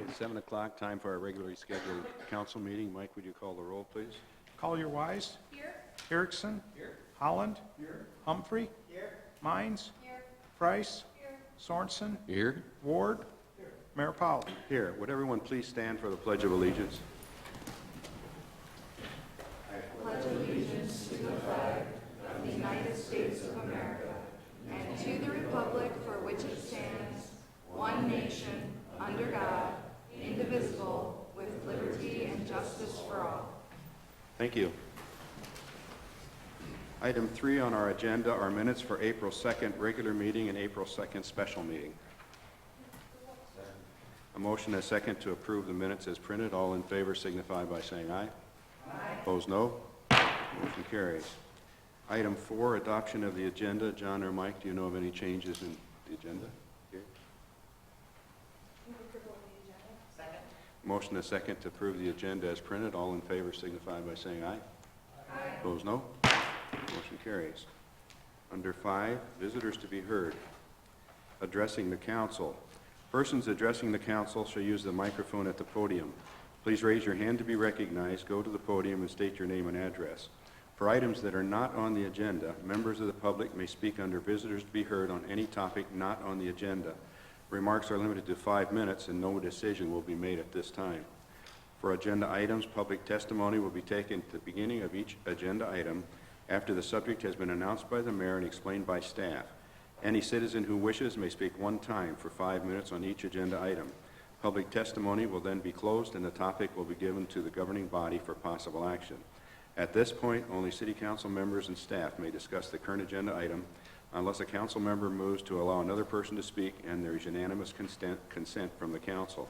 It's 7 o'clock, time for our regularly scheduled council meeting. Mike, would you call the roll, please? Collier-Wise. Here. Erickson. Here. Holland. Here. Humphrey. Here. Mines. Here. Price. Here. Sorensen. Here. Ward. Here. Mayor Powell. Here. Would everyone please stand for the Pledge of Allegiance? Pledge allegiance to the flag of the United States of America and to the republic for which it stands, one nation, under God, indivisible, with liberty and justice for all. Thank you. Item 3 on our agenda are minutes for April 2nd regular meeting and April 2nd special meeting. A motion and a second to approve the minutes as printed. All in favor signify by saying aye. Aye. Opposed, no. Motion carries. Item 4, adoption of the agenda. John or Mike, do you know of any changes in the agenda? Here. Second. Motion and a second to approve the agenda as printed. All in favor signify by saying aye. Aye. Opposed, no. Motion carries. Under 5, visitors to be heard. Addressing the council. Persons addressing the council shall use the microphone at the podium. Please raise your hand to be recognized, go to the podium, and state your name and address. For items that are not on the agenda, members of the public may speak under visitors to be heard on any topic not on the agenda. Remarks are limited to 5 minutes, and no decision will be made at this time. For agenda items, public testimony will be taken at the beginning of each agenda item after the subject has been announced by the mayor and explained by staff. Any citizen who wishes may speak one time for 5 minutes on each agenda item. Public testimony will then be closed and the topic will be given to the governing body for possible action. At this point, only City Council members and staff may discuss the current agenda item unless a council member moves to allow another person to speak and there is unanimous consent from the council.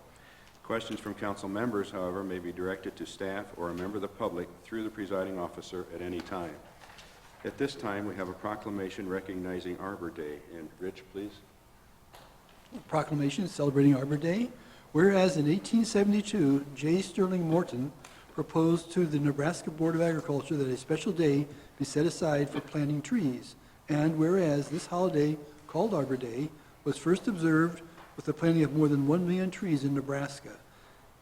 Questions from council members, however, may be directed to staff or a member of the public through the presiding officer at any time. At this time, we have a proclamation recognizing Arbor Day. And Rich, please. Proclamation celebrating Arbor Day. Whereas in 1872, J. Sterling Morton proposed to the Nebraska Board of Agriculture that a special day be set aside for planting trees. And whereas this holiday, called Arbor Day, was first observed with the planting of more than 1 million trees in Nebraska.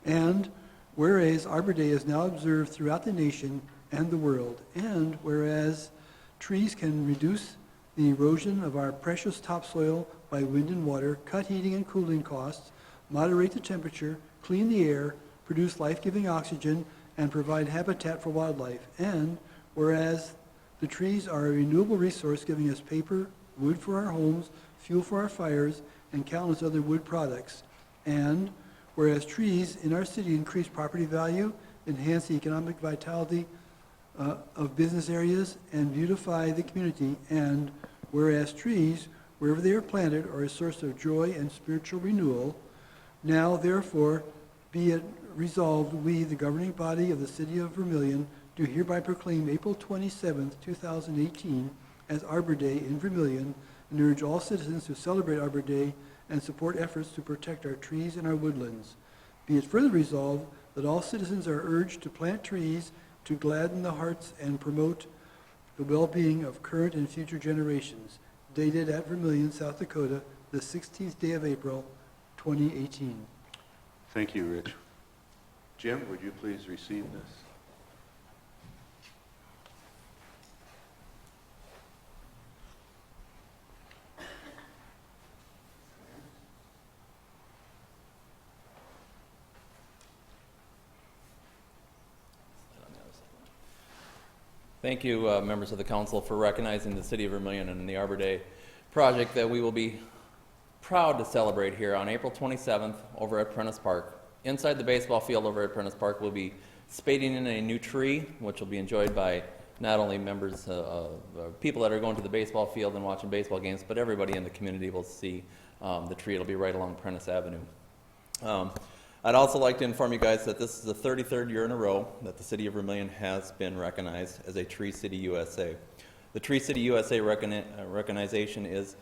And whereas Arbor Day is now observed throughout the nation and the world. And whereas trees can reduce the erosion of our precious topsoil by wind and water, cut heating and cooling costs, moderate the temperature, clean the air, produce life-giving oxygen, and provide habitat for wildlife. And whereas the trees are a renewable resource giving us paper, wood for our homes, fuel for our fires, and countless other wood products. And whereas trees in our city increase property value, enhance the economic vitality of business areas, and beautify the community. And whereas trees, wherever they are planted, are a source of joy and spiritual renewal, now therefore be it resolved, we, the governing body of the city of Vermillion, do hereby proclaim April 27th, 2018 as Arbor Day in Vermillion, and urge all citizens to celebrate Arbor Day and support efforts to protect our trees and our woodlands. Be it further resolved that all citizens are urged to plant trees to gladden the hearts and promote the well-being of current and future generations. Dated at Vermillion, South Dakota, the 16th day of April, 2018. Thank you, Rich. Jim, would you please receive this? Thank you, members of the council, for recognizing the City of Vermillion and the Arbor Day project that we will be proud to celebrate here on April 27th over at Prentice Park. Inside the baseball field over at Prentice Park, we'll be spading in a new tree, which will be enjoyed by not only members, people that are going to the baseball field and watching baseball games, but everybody in the community will see the tree. It'll be right along Prentice Avenue. I'd also like to inform you guys that this is the 33rd year in a row that the City of Vermillion has been recognized as a Tree City USA. The Tree City USA recognition is,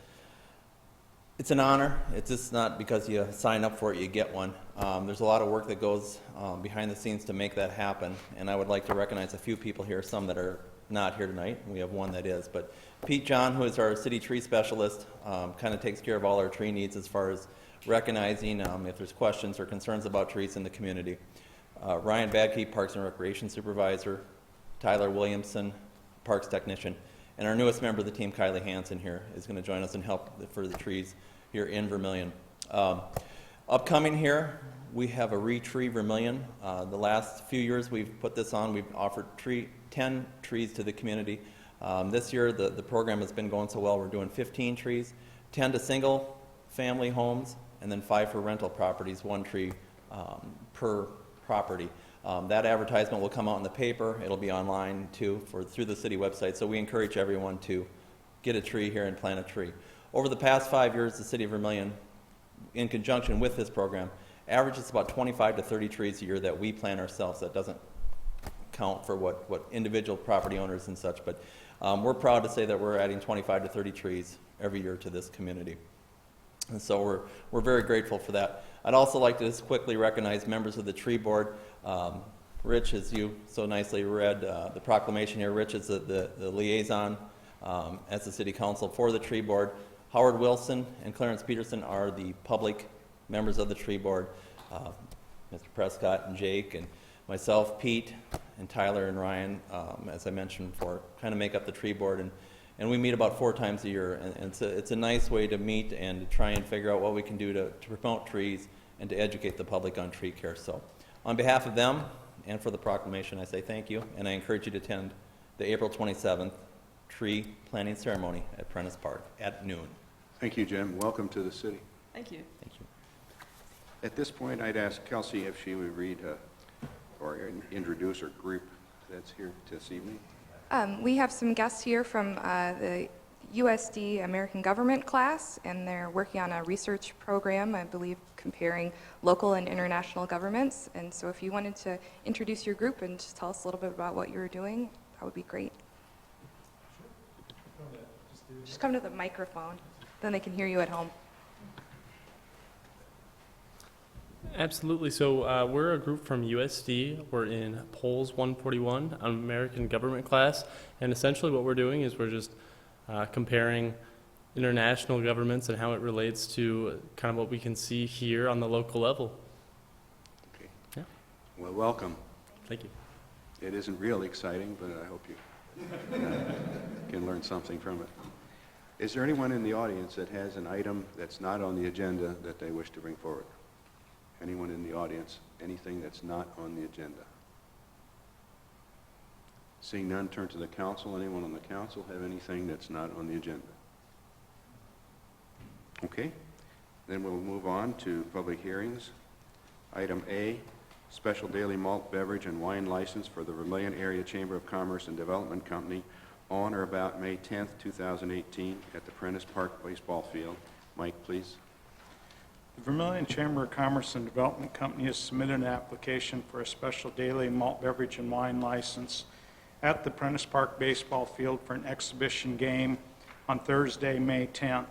it's an honor. It's just not because you sign up for it, you get one. There's a lot of work that goes behind the scenes to make that happen, and I would like to recognize a few people here, some that are not here tonight. We have one that is, but Pete John, who is our city tree specialist, kind of takes care of all our tree needs as far as recognizing if there's questions or concerns about trees in the community. Ryan Badke, Parks and Recreation Supervisor, Tyler Williamson, Parks Technician, and our newest member of the team, Kylie Hansen, here is going to join us and help for the trees here in Vermillion. Upcoming here, we have a Re-Tree Vermillion. The last few years we've put this on. We've offered 10 trees to the community. This year the program has been going so well, we're doing 15 trees, 10 to single family homes, and then 5 for rental properties, 1 tree per property. That advertisement will come out in the paper. It'll be online too through the city website. So we encourage everyone to get a tree here and plant a tree. Over the past 5 years, the city of Vermillion, in conjunction with this program, averages about 25 to 30 trees a year that we plant ourselves. That doesn't count for what individual property owners and such, but we're proud to say that we're adding 25 to 30 trees every year to this community. And so we're very grateful for that. I'd also like to just quickly recognize members of the tree board. Rich, as you so nicely read the proclamation here, Rich is the liaison as the city council for the tree board. Howard Wilson and Clarence Peterson are the public members of the tree board. Mr. Prescott and Jake and myself, Pete, and Tyler and Ryan, as I mentioned before, kind of make up the tree board. And we meet about 4 times a year. And it's a nice way to meet and to try and figure out what we can do to promote trees and to educate the public on tree care. So on behalf of them and for the proclamation, I say thank you. And I encourage you to attend the April 27th tree planting ceremony at Prentice Park at noon. Thank you, Jim. Welcome to the city. Thank you. Thank you. At this point, I'd ask Kelsey if she would read or introduce our group that's here this evening. We have some guests here from the USD American Government class, and they're working on a research program, I believe, comparing local and international governments. And so if you wanted to introduce your group and just tell us a little bit about what you're doing, that would be great. Just come to the microphone, then they can hear you at home. Absolutely. So we're a group from USD. We're in Polls 141, American Government class. And essentially what we're doing is we're just comparing international governments and how it relates to kind of what we can see here on the local level. Okay. Yeah. Well, welcome. Thank you. It isn't real exciting, but I hope you can learn something from it. Is there anyone in the audience that has an item that's not on the agenda that they wish to bring forward? Anyone in the audience, anything that's not on the agenda? Seeing none, turn to the council. Anyone on the council have anything that's not on the agenda? Okay, then we'll move on to public hearings. Item A, special daily malt beverage and wine license for the Vermillion Area Chamber of Commerce and Development Company on or about May 10th, 2018 at the Prentice Park Baseball Field. Mike, please. The Vermillion Chamber of Commerce and Development Company has submitted an application for a special daily malt beverage and wine license at the Prentice Park Baseball Field for an exhibition game on Thursday, May 10th.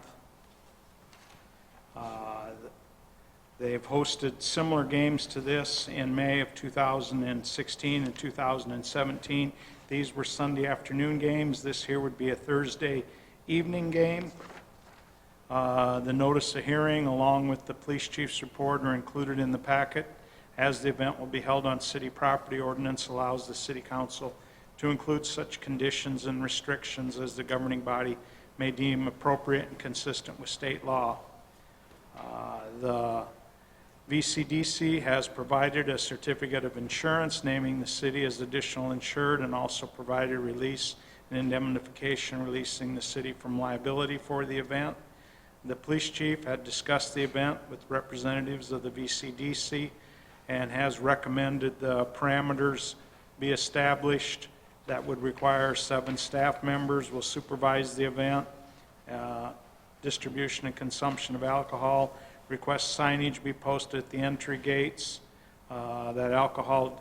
They've hosted similar games to this in May of 2016 and 2017. These were Sunday afternoon games. This here would be a Thursday evening game. The notice of hearing along with the police chief's report are included in the packet. As the event will be held on city property, ordinance allows the city council to include such conditions and restrictions as the governing body may deem appropriate and consistent with state law. The VCDC has provided a certificate of insurance naming the city as additional insured and also provided release and indemnification releasing the city from liability for the event. The police chief had discussed the event with representatives of the VCDC and has recommended the parameters be established that would require 7 staff members will supervise the event, distribution and consumption of alcohol, request signage be posted at the entry gates, that alcohol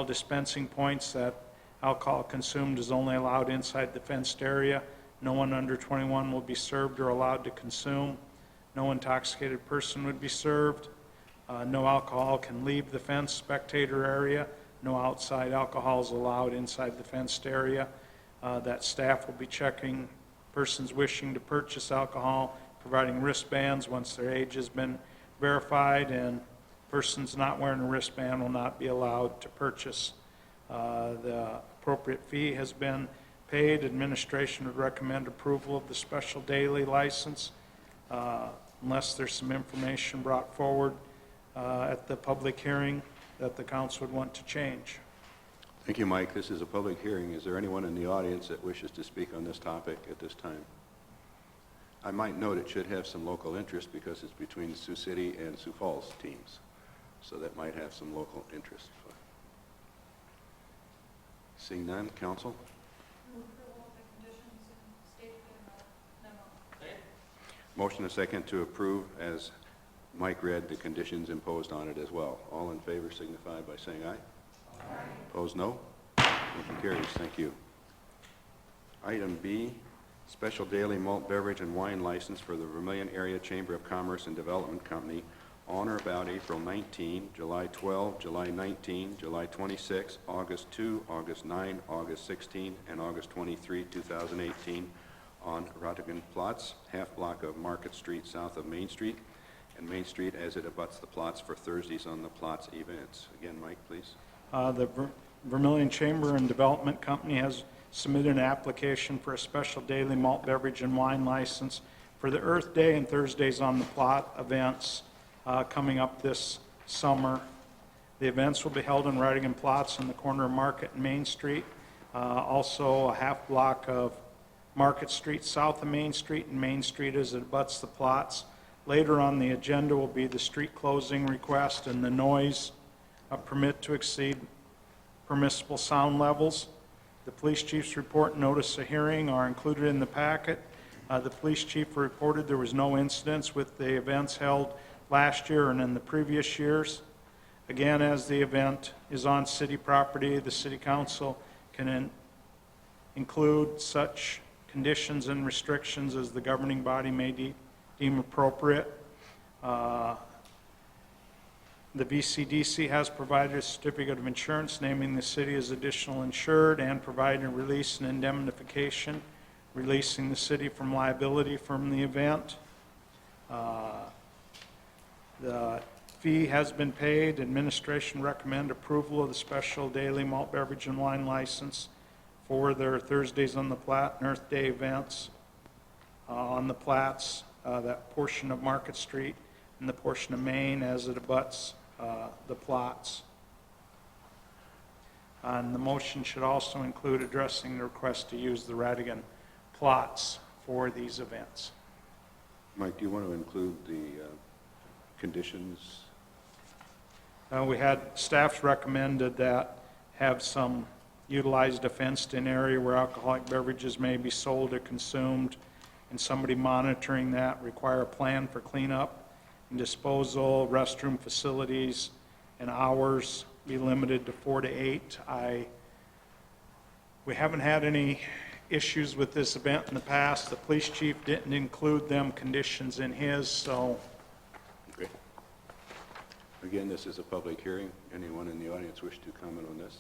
dispensing points, that alcohol consumed is only allowed inside the fenced area. No one under 21 will be served or allowed to consume. No intoxicated person would be served. No alcohol can leave the fenced spectator area. No outside alcohol is allowed inside the fenced area. That staff will be checking persons wishing to purchase alcohol, providing wristbands once their age has been verified, and persons not wearing a wristband will not be allowed to purchase. The appropriate fee has been paid. Administration would recommend approval of the special daily license unless there's some information brought forward at the public hearing that the council would want to change. Thank you, Mike. This is a public hearing. Is there anyone in the audience that wishes to speak on this topic at this time? I might note it should have some local interest because it's between the Sioux City and Sioux Falls teams, so that might have some local interest. Seeing none, council? Motion and second to approve, as Mike read, the conditions imposed on it as well. All in favor signify by saying aye. Aye. Opposed, no. Motion carries. Thank you. Item B, special daily malt beverage and wine license for the Vermillion Area Chamber of Commerce and Development Company on or about April 19, July 12, July 19, July 26, August 2, August 9, August 16, and August 23, 2018 on Rottigan Platz, half block of Market Street south of Main Street, and Main Street as it abuts the plots for Thursdays on the Platz events. Again, Mike, please. The Vermillion Chamber and Development Company has submitted an application for a special daily malt beverage and wine license for the Earth Day and Thursdays on the Plot events coming up this summer. The events will be held in Rottigan Platz on the corner of Market and Main Street. Also a half block of Market Street south of Main Street and Main Street as it abuts the plots. Later on the agenda will be the street closing request and the noise permit to exceed permissible sound levels. The police chief's report and notice of hearing are included in the packet. The police chief reported there was no incidents with the events held last year and in the previous years. Again, as the event is on city property, the city council can include such conditions and restrictions as the governing body may deem appropriate. The VCDC has provided a certificate of insurance naming the city as additional insured and providing a release and indemnification, releasing the city from liability from the event. The fee has been paid. Administration recommend approval of the special daily malt beverage and wine license for their Thursdays on the Platte and Earth Day events on the Platts, that portion of Market Street and the portion of Main as it abuts the plots. And the motion should also include addressing the request to use the Rottigan plots for these events. Mike, do you want to include the conditions? We had staffs recommended that have some utilized a fenced-in area where alcoholic beverages may be sold or consumed, and somebody monitoring that, require a plan for cleanup and disposal, restroom facilities, and hours be limited to 4 to 8. We haven't had any issues with this event in the past. The police chief didn't include them conditions in his, so. Okay. Again, this is a public hearing. Anyone in the audience wish to comment on this?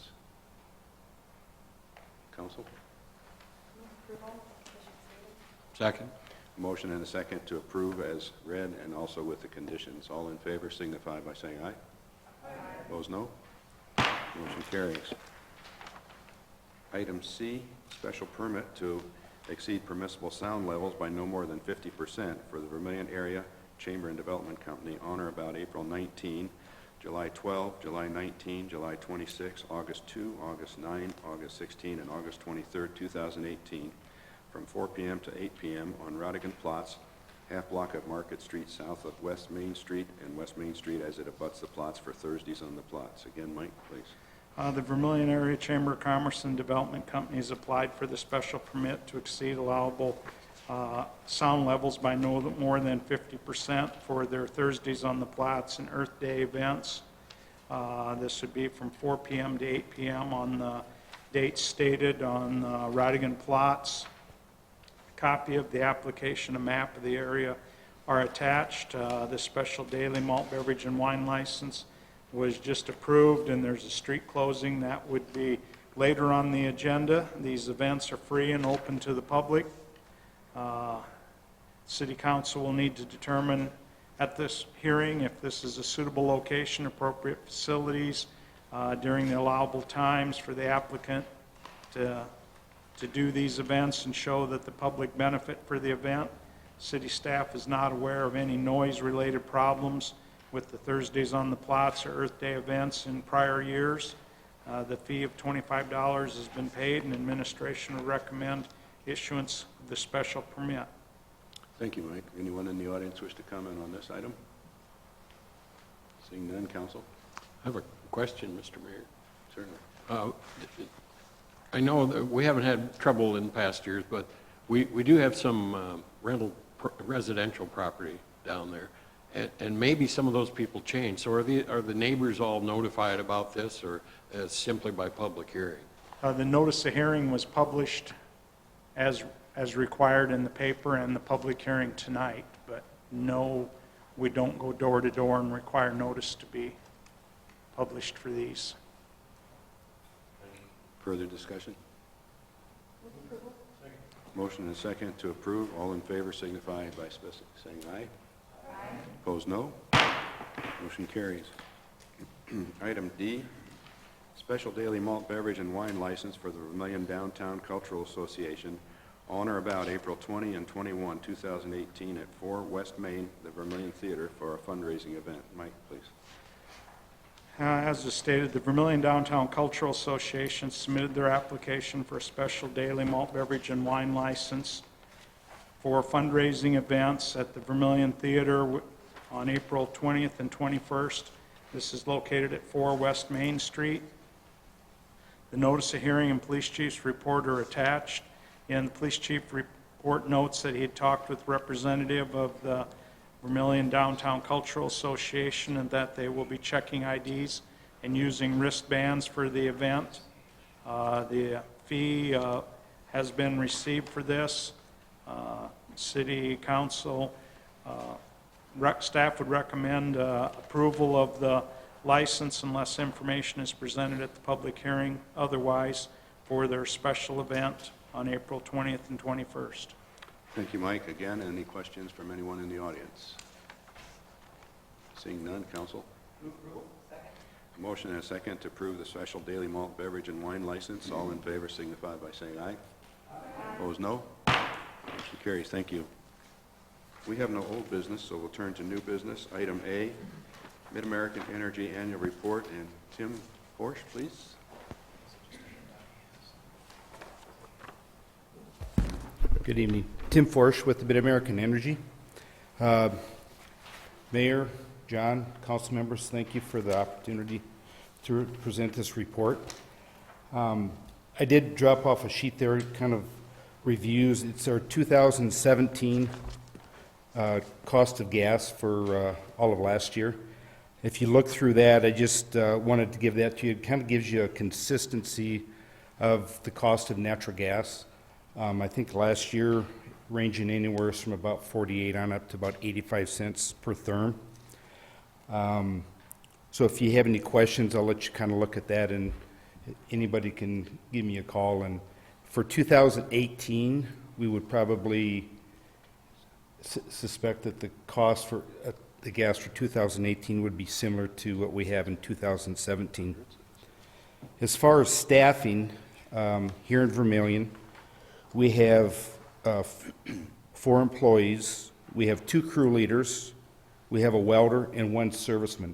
Council? Second. Motion and a second to approve as read and also with the conditions. All in favor signify by saying aye. Aye. Opposed, no. Motion carries. Item C, special permit to exceed permissible sound levels by no more than 50% for the Vermillion Area Chamber and Development Company on or about April 19, July 12, July 19, July 26, August 2, August 9, August 16, and August 23, 2018, from 4 p.m. to 8 p.m. on Rottigan Plots, half block of Market Street south of West Main Street and West Main Street as it abuts the plots for Thursdays on the plots. Again, Mike, please. The Vermillion Area Chamber of Commerce and Development Company has applied for the special permit to exceed allowable sound levels by no more than 50% for their Thursdays on the Plots and Earth Day events. This would be from 4 p.m. to 8 p.m. on the dates stated on Rottigan Plots. A copy of the application, a map of the area are attached. The special daily malt beverage and wine license was just approved, and there's a street closing that would be later on the agenda. These events are free and open to the public. City Council will need to determine at this hearing if this is a suitable location, appropriate facilities during the allowable times for the applicant to do these events and show that the public benefit for the event. City staff is not aware of any noise-related problems with the Thursdays on the Plots or Earth Day events in prior years. The fee of $25 has been paid, and administration will recommend issuance of the special permit. Thank you, Mike. Anyone in the audience wish to comment on this item? Seeing none, council? I have a question, Mr. Mayor. Certainly. I know that we haven't had trouble in past years, but we do have some residential property down there. And maybe some of those people change. So are the neighbors all notified about this, or simply by public hearing? The notice of hearing was published as required in the paper, and the public hearing tonight, but no, we don't go door to door and require notice to be published for these. Further discussion? Motion and second to approve. All in favor signify by saying aye. Aye. Opposed, no. Motion carries. Item D, special daily malt beverage and wine license for the Vermillion Downtown Cultural Association on or about April 20 and 21, 2018 at 4 West Main, the Vermillion Theater, for a fundraising event. Mike, please. As was stated, the Vermillion Downtown Cultural Association submitted their application for a special daily malt beverage and wine license for fundraising events at the Vermillion Theater on April 20th and 21st. This is located at 4 West Main Street. The notice of hearing and police chief's report are attached, and the police chief report notes that he had talked with representative of the Vermillion Downtown Cultural Association and that they will be checking IDs and using wristbands for the event. The fee has been received for this. City Council staff would recommend approval of the license unless information is presented at the public hearing otherwise for their special event on April 20th and 21st. Thank you, Mike. Again, any questions from anyone in the audience? Seeing none, council? A motion and a second to approve the special daily malt beverage and wine license. All in favor signify by saying aye. Opposed, no. Motion carries. Thank you. We have no old business, so we'll turn to new business. Item A, Mid-American Energy Annual Report, and Tim Forsch, please. Good evening. Tim Forsch with the Mid-American Energy. Mayor, John, council members, thank you for the opportunity to present this report. I did drop off a sheet there, kind of reviews. It's our 2017 cost of gas for all of last year. If you look through that, I just wanted to give that to you. It kind of gives you a consistency of the cost of natural gas. I think last year, ranging anywhere from about 48 on up to about 85 cents per therm. So if you have any questions, I'll let you kind of look at that, and anybody can give me a call. And for 2018, we would probably suspect that the cost for the gas for 2018 would be similar to what we have in 2017. As far as staffing, here in Vermillion, we have 4 employees, we have 2 crew leaders, we have a welder, and 1 serviceman.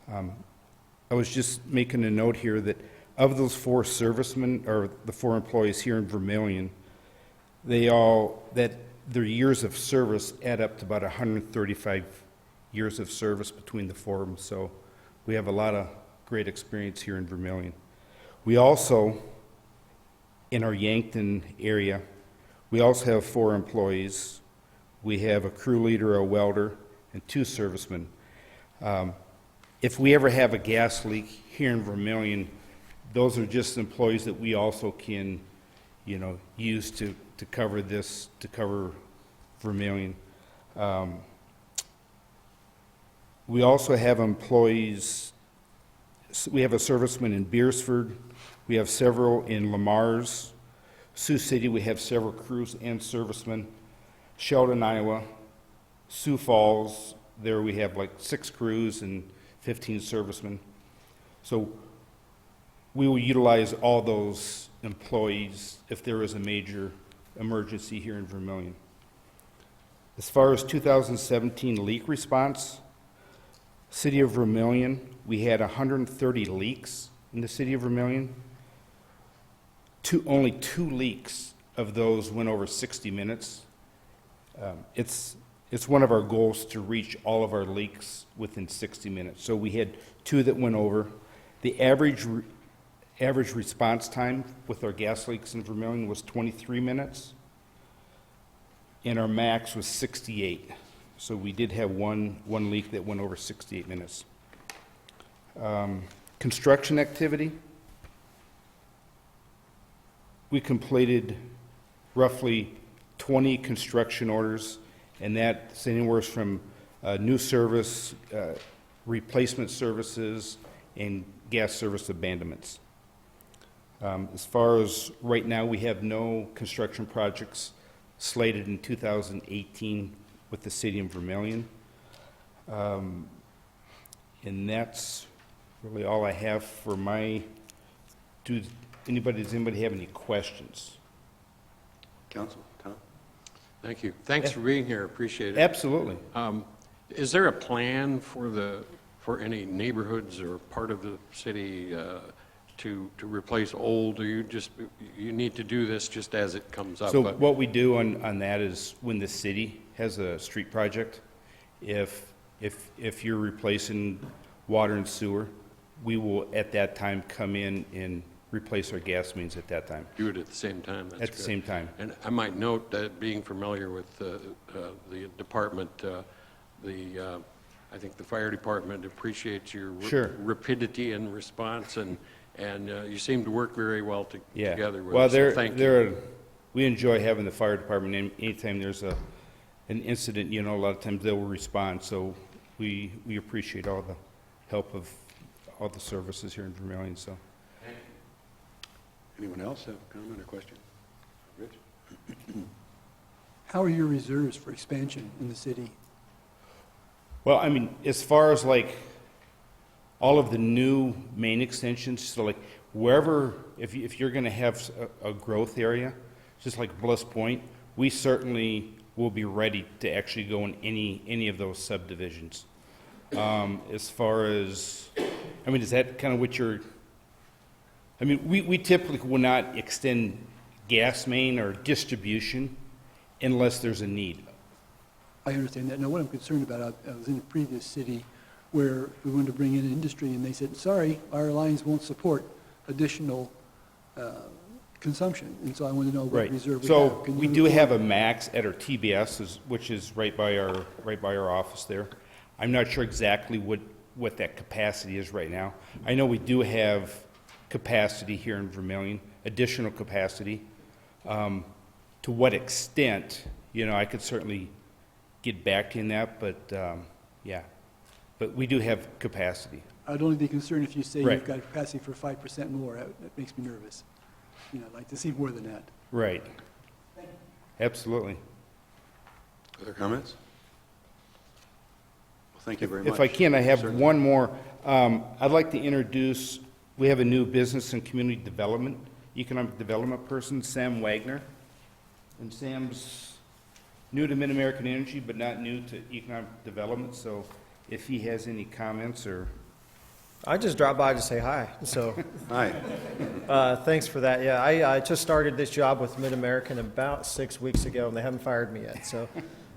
I was just making a note here that of those 4 servicemen, or the 4 employees here in Vermillion, their years of service add up to about 135 years of service between the 4 of them, so we have a lot of great experience here in Vermillion. We also, in our Yankton area, we also have 4 employees. We have a crew leader, a welder, and 2 servicemen. If we ever have a gas leak here in Vermillion, those are just employees that we also can, use to cover this, to cover Vermillion. We also have employees. We have a serviceman in Beersford. We have several in Lamar's. Sioux City, we have several crews and servicemen. Sheldon, Iowa, Sioux Falls, there we have like 6 crews and 15 servicemen. So we will utilize all those employees if there is a major emergency here in Vermillion. As far as 2017 leak response, City of Vermillion, we had 130 leaks in the City of Vermillion. Only 2 leaks of those went over 60 minutes. It's one of our goals to reach all of our leaks within 60 minutes. So we had 2 that went over. The average response time with our gas leaks in Vermillion was 23 minutes, and our max was 68. So we did have one leak that went over 68 minutes. Construction activity, we completed roughly 20 construction orders, and that's anywhere from new service, replacement services, and gas service abandonments. As far as right now, we have no construction projects slated in 2018 with the City of Vermillion. And that's really all I have for my, does anybody have any questions? Council, Tom? Thank you. Thanks for being here, appreciate it. Absolutely. Is there a plan for any neighborhoods or part of the city to replace old, or you need to do this just as it comes up? So what we do on that is when the city has a street project, if you're replacing water and sewer, we will at that time come in and replace our gas mains at that time. Do it at the same time? That's At the good. same time. And I might note that being familiar with the department, I think the fire department appreciates your Sure. rapidity in response, and you seem to work very well Yeah. together with Well, us, so thank you. we enjoy having the fire department. Anytime there's an incident, a lot of times they will respond. So we appreciate all the help of all the services here in Vermillion. So. Anyone else have a comment or question? Rich? How are your reserves for expansion in the city? Well, I mean, as far as like all of the new main extensions, so like wherever, if you're going to have a growth area, just like Bliss Point, we certainly will be ready to actually go in any of those subdivisions. As far as, I mean, is that kind of what you're, I mean, we typically will not extend gas main or distribution unless there's a need. I understand that. Now, what I'm concerned about, I was in a previous city where we wanted to bring in industry, and they said, sorry, our lines won't support additional consumption. And so I want to know what Right. reserve we So have. Can we you do report? have a max at our TBS, which is right by our office there. I'm not sure exactly what that capacity is right now. I know we do have capacity here in Vermillion, additional capacity. To what extent, I could certainly get back to you in that, but yeah. But we do have capacity. I'd only be concerned if you say Right. you've got capacity for 5% more. That makes me nervous. I'd like to see more than that. Right. Absolutely. Other comments? Well, thank you very much. If I can, I have Certainly. one more. I'd like to introduce, we have a new business and community development, economic development person, Sam Wagner. And Sam's new to Mid-American Energy, but not new to economic development, so if he has any comments or... I just dropped by to say hi, so Hi. thanks for that. Yeah, I just started this job with Mid-American about 6 weeks ago, and they haven't fired me yet, so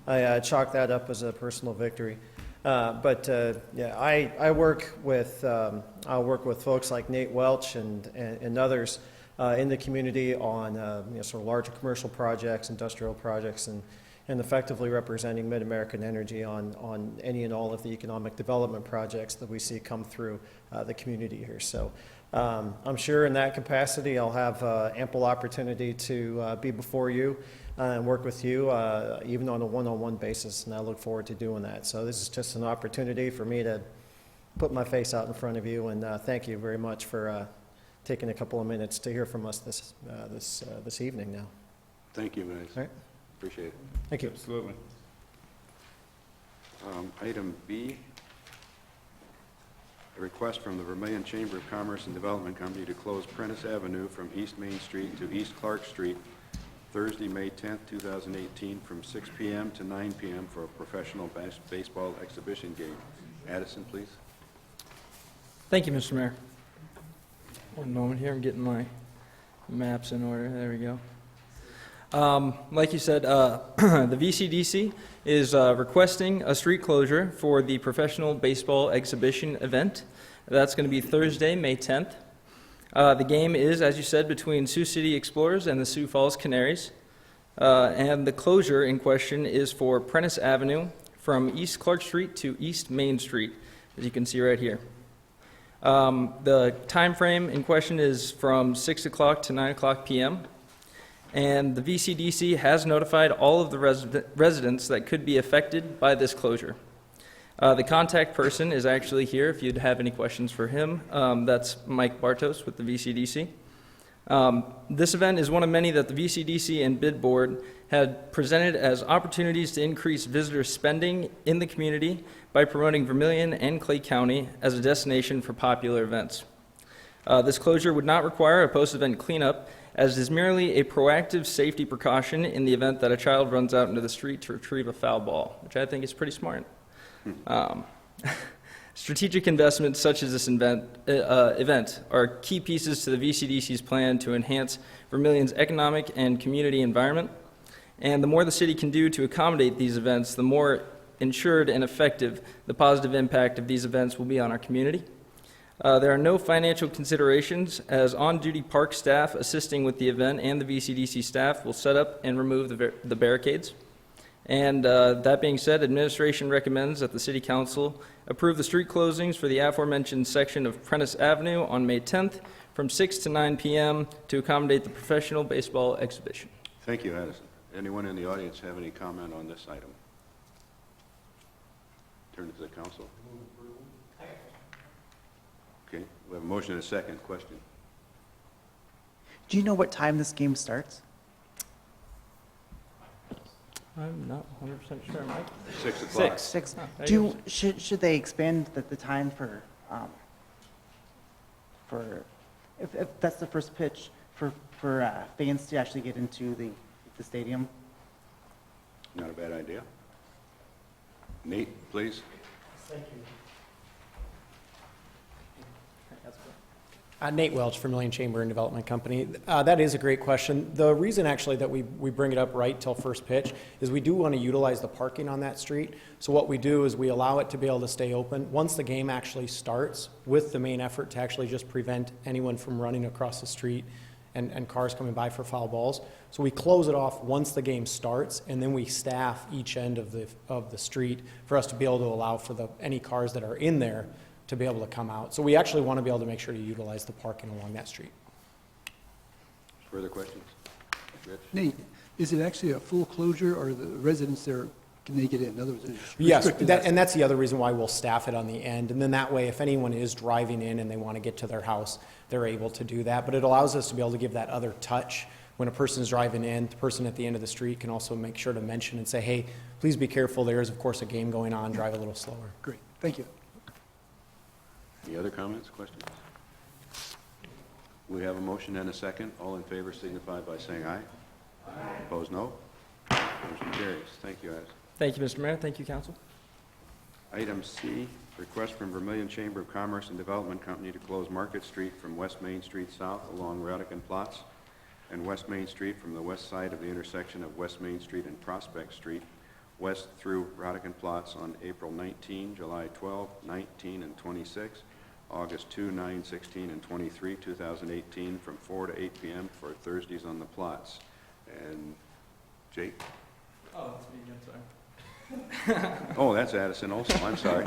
I chalk that up as a personal victory. Yeah, I work with I'll work with folks like Nate Welch and others in the community on sort of larger commercial projects, industrial projects, and effectively representing Mid-American Energy on any and all of the economic development projects that we see come through the community here. So I'm sure in that capacity I'll have ample opportunity to be before you and work with you even on a one-on-one basis, and I look forward to doing that. So this is just an opportunity for me to put my face out in front of you, and thank you very much for taking a couple of minutes to hear from us this evening now. Thank you, guys. All right. Appreciate it. Thank you. Absolutely. Item B, a request from the Vermillion Chamber of Commerce and Development Company to close Prentice Avenue from East Main Street to East Clark Street Thursday, May 10th, 2018, from 6 p.m. to 9 p.m. for a professional baseball exhibition game. Addison, please. Thank you, Mr. Mayor. One moment here, I'm getting my maps in order. There we go. Like you said, the VCDC is requesting a street closure for the professional baseball exhibition event. That's going to be Thursday, May 10th. The game is, as you said, between Sioux City Explorers and the Sioux Falls Canaries. And the closure in question is for Prentice Avenue from East Clark Street to East Main Street, as you can see right here. The time frame in question is from 6 o'clock to 9 o'clock p.m. And the VCDC has notified all of the residents that could be affected by this closure. The contact person is actually here if you'd have any questions for him. That's Mike Bartos with the VCDC. This event is one of many that the VCDC and Bid Board had presented as opportunities to increase visitor spending in the community by promoting Vermillion and Clay County as a destination for popular events. This closure would not require a post-event cleanup, as it is merely a proactive safety precaution in the event that a child runs out into the street to retrieve a foul ball, which I think is pretty smart. Strategic investments such as this event are key pieces to the VCDC's plan to enhance Vermillion's economic and community environment. And the more the city can do to accommodate these events, the more ensured and effective the positive impact of these events will be on our community. There are no financial considerations, as on-duty park staff assisting with the event and the VCDC staff will set up and remove the barricades. And that being said, administration recommends that the City Council approve the street closings for the aforementioned section of Prentice Avenue on May 10th from 6 to 9 p.m. to accommodate the professional baseball exhibition. Thank you, Addison. Anyone in the audience have any comment on this item? Turn to the council. Okay, we have a motion and a second. Question. Do you know what time this game starts? I'm not 100% sure, Mike. 6 o'clock. 6. there Do you you, should they expand the time for if that's the first pitch for fans to actually get into the stadium? Not a bad idea. Nate, please. Thank you. Nate Welch, Vermillion Chamber and Development Company. That is a great question. The reason actually that we bring it up right till first pitch is we do want to utilize the parking on that street. So what we do is we allow it to be able to stay open once the game actually starts, with the main effort to actually just prevent anyone from running across the street and cars coming by for foul balls. So we close it off once the game starts, and then we staff each end of the street for us to be able to allow for any cars that are in there to be able to come out. So we actually want to be able to make sure to utilize the parking along that street. Further questions? Rich? Nate, is it actually a full closure, or the residents there, can they get in? In other words, it's Yes, restricted and that's the other reason why we'll staff it on the end. And then that way, if anyone is driving in and they want to get to their house, they're able to do that. But it allows us to be able to give that other touch. When a person's driving in, the person at the end of the street can also make sure to mention and say, hey, please be careful. There is, of course, a game going on. Drive a little slower. Great, thank you. Any other comments, questions? We have a motion and a second. All in favor signify by saying aye. Aye. Opposed, no. Motion carries. Thank you, Addison. Thank you, Mr. Mayor. Thank you, Council. Item C, request from Vermillion Chamber of Commerce and Development Company to close Market Street from West Main Street south along Radican Platz and West Main Street from the west side of the intersection of West Main Street and Prospect Street west through Radican Platz on April 19, July 12, 19, and 26, August 2, 9, 16, and 23, 2018, from 4 to 8 p.m. for Thursdays on the Platz. And Jake? Oh, that's me again, sorry. Oh, that's Addison also. I'm sorry.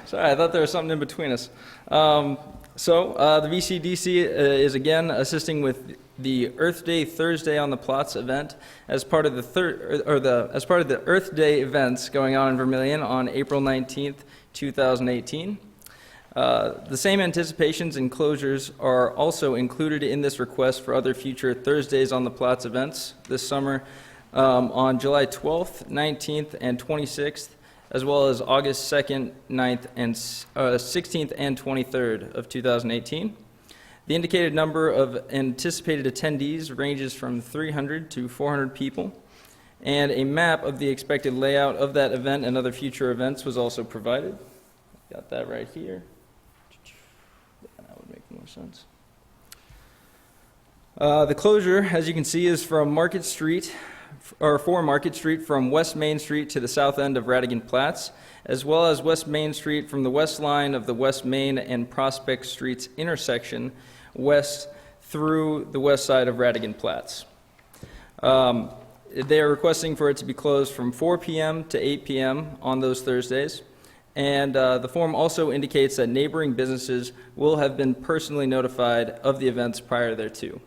Sorry, I thought there was something in between us. The VCDC is again assisting with the Earth Day Thursday on the Platz event as part of the Earth Day events going on in Vermillion on April 19th, 2018. The same anticipations and closures are also included in this request for other future Thursdays on the Platz events this summer. on July 12th, 19th, and 26th, as well as August 2nd, 9th, and 16th and 23rd of 2018. The indicated number of anticipated attendees ranges from 300 to 400 people, and a map of the expected layout of that event and other future events was also provided. Got that right here. That would make more sense. The closure, as you can see, is from Market Street, or for Market Street from West Main Street to the south end of Radigan Platts, as well as West Main Street from the west line of the West Main and Prospect Streets intersection west through the west side of Radigan Platts. They are requesting for it to be closed from 4 p.m. to 8 p.m. on those Thursdays. And the form also indicates that neighboring businesses will have been personally notified of the events prior thereto.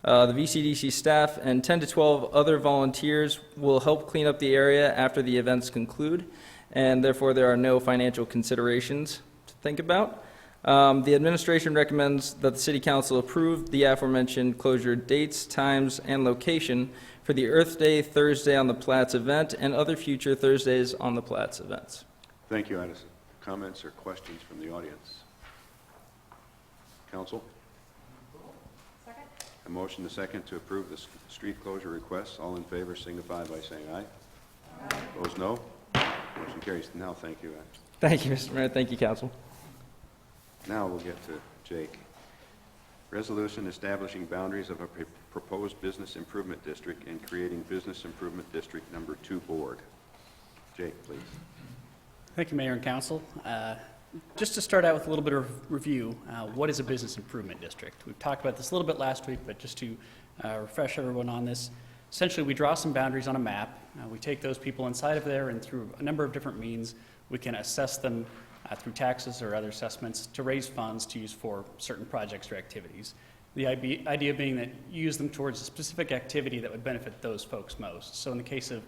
The VCDC staff and 10 to 12 other volunteers will help clean up the area after the events conclude, and therefore there are no financial considerations to think about. The administration recommends that the City Council approve the aforementioned closure dates, times, and location for the Earth Day Thursday on the Platts event and other future Thursdays on the Platts events. Thank you, Addison. Comments or questions from the audience? Council? Second? A motion to second to approve the street closure requests. All in favor signify by saying aye. Aye. Opposed, no. Motion carries. Now, thank you, Addison. Thank you, Mr. Mayor. Thank you, Council. Now we'll get to Jake. Resolution establishing boundaries of a proposed business improvement district and creating business improvement district number 2 board. Jake, please. Thank you, Mayor and Council. Just to start out with a little bit of review, what is a business improvement district? We've talked about this a little bit last week, but just to refresh everyone on this, essentially we draw some boundaries on a map. We take those people inside of there, and through a number of different means, we can assess them through taxes or other assessments to raise funds to use for certain projects or activities. The idea being that you use them towards a specific activity that would benefit those folks most. So in the case of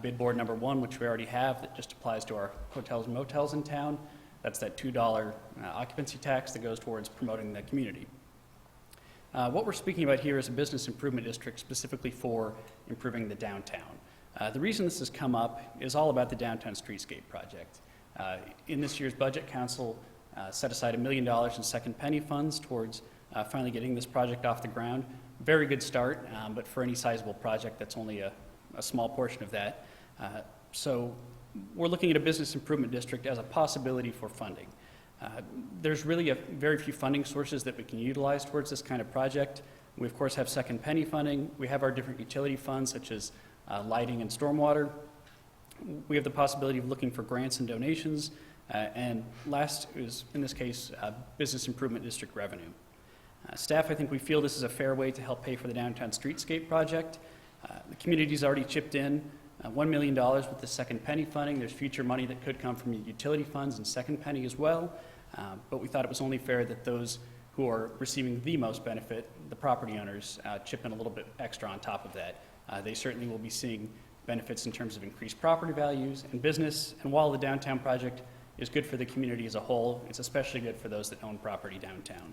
bid board number 1, which we already have, that just applies to our hotels and motels in town, that's that $2 occupancy tax that goes towards promoting the community. What we're speaking about here is a business improvement district specifically for improving the downtown. The reason this has come up is all about the downtown streetscape project. In this year's budget, Council set aside $1 million in second penny funds towards finally getting this project off the ground. Very good start, but for any sizable project, that's only a small portion of that. So we're looking at a business improvement district as a possibility for funding. There's really very few funding sources that we can utilize towards this kind of project. We, of course, have second penny funding. We have our different utility funds, such as lighting and stormwater. We have the possibility of looking for grants and donations. And last is, in this case, business improvement district revenue. Staff, I think we feel this is a fair way to help pay for the downtown streetscape project. The community's already chipped in $1 million with the second penny funding. There's future money that could come from utility funds and second penny as well. But we thought it was only fair that those who are receiving the most benefit, the property owners, chip in a little bit extra on top of that. They certainly will be seeing benefits in terms of increased property values and business. And while the downtown project is good for the community as a whole, it's especially good for those that own property downtown.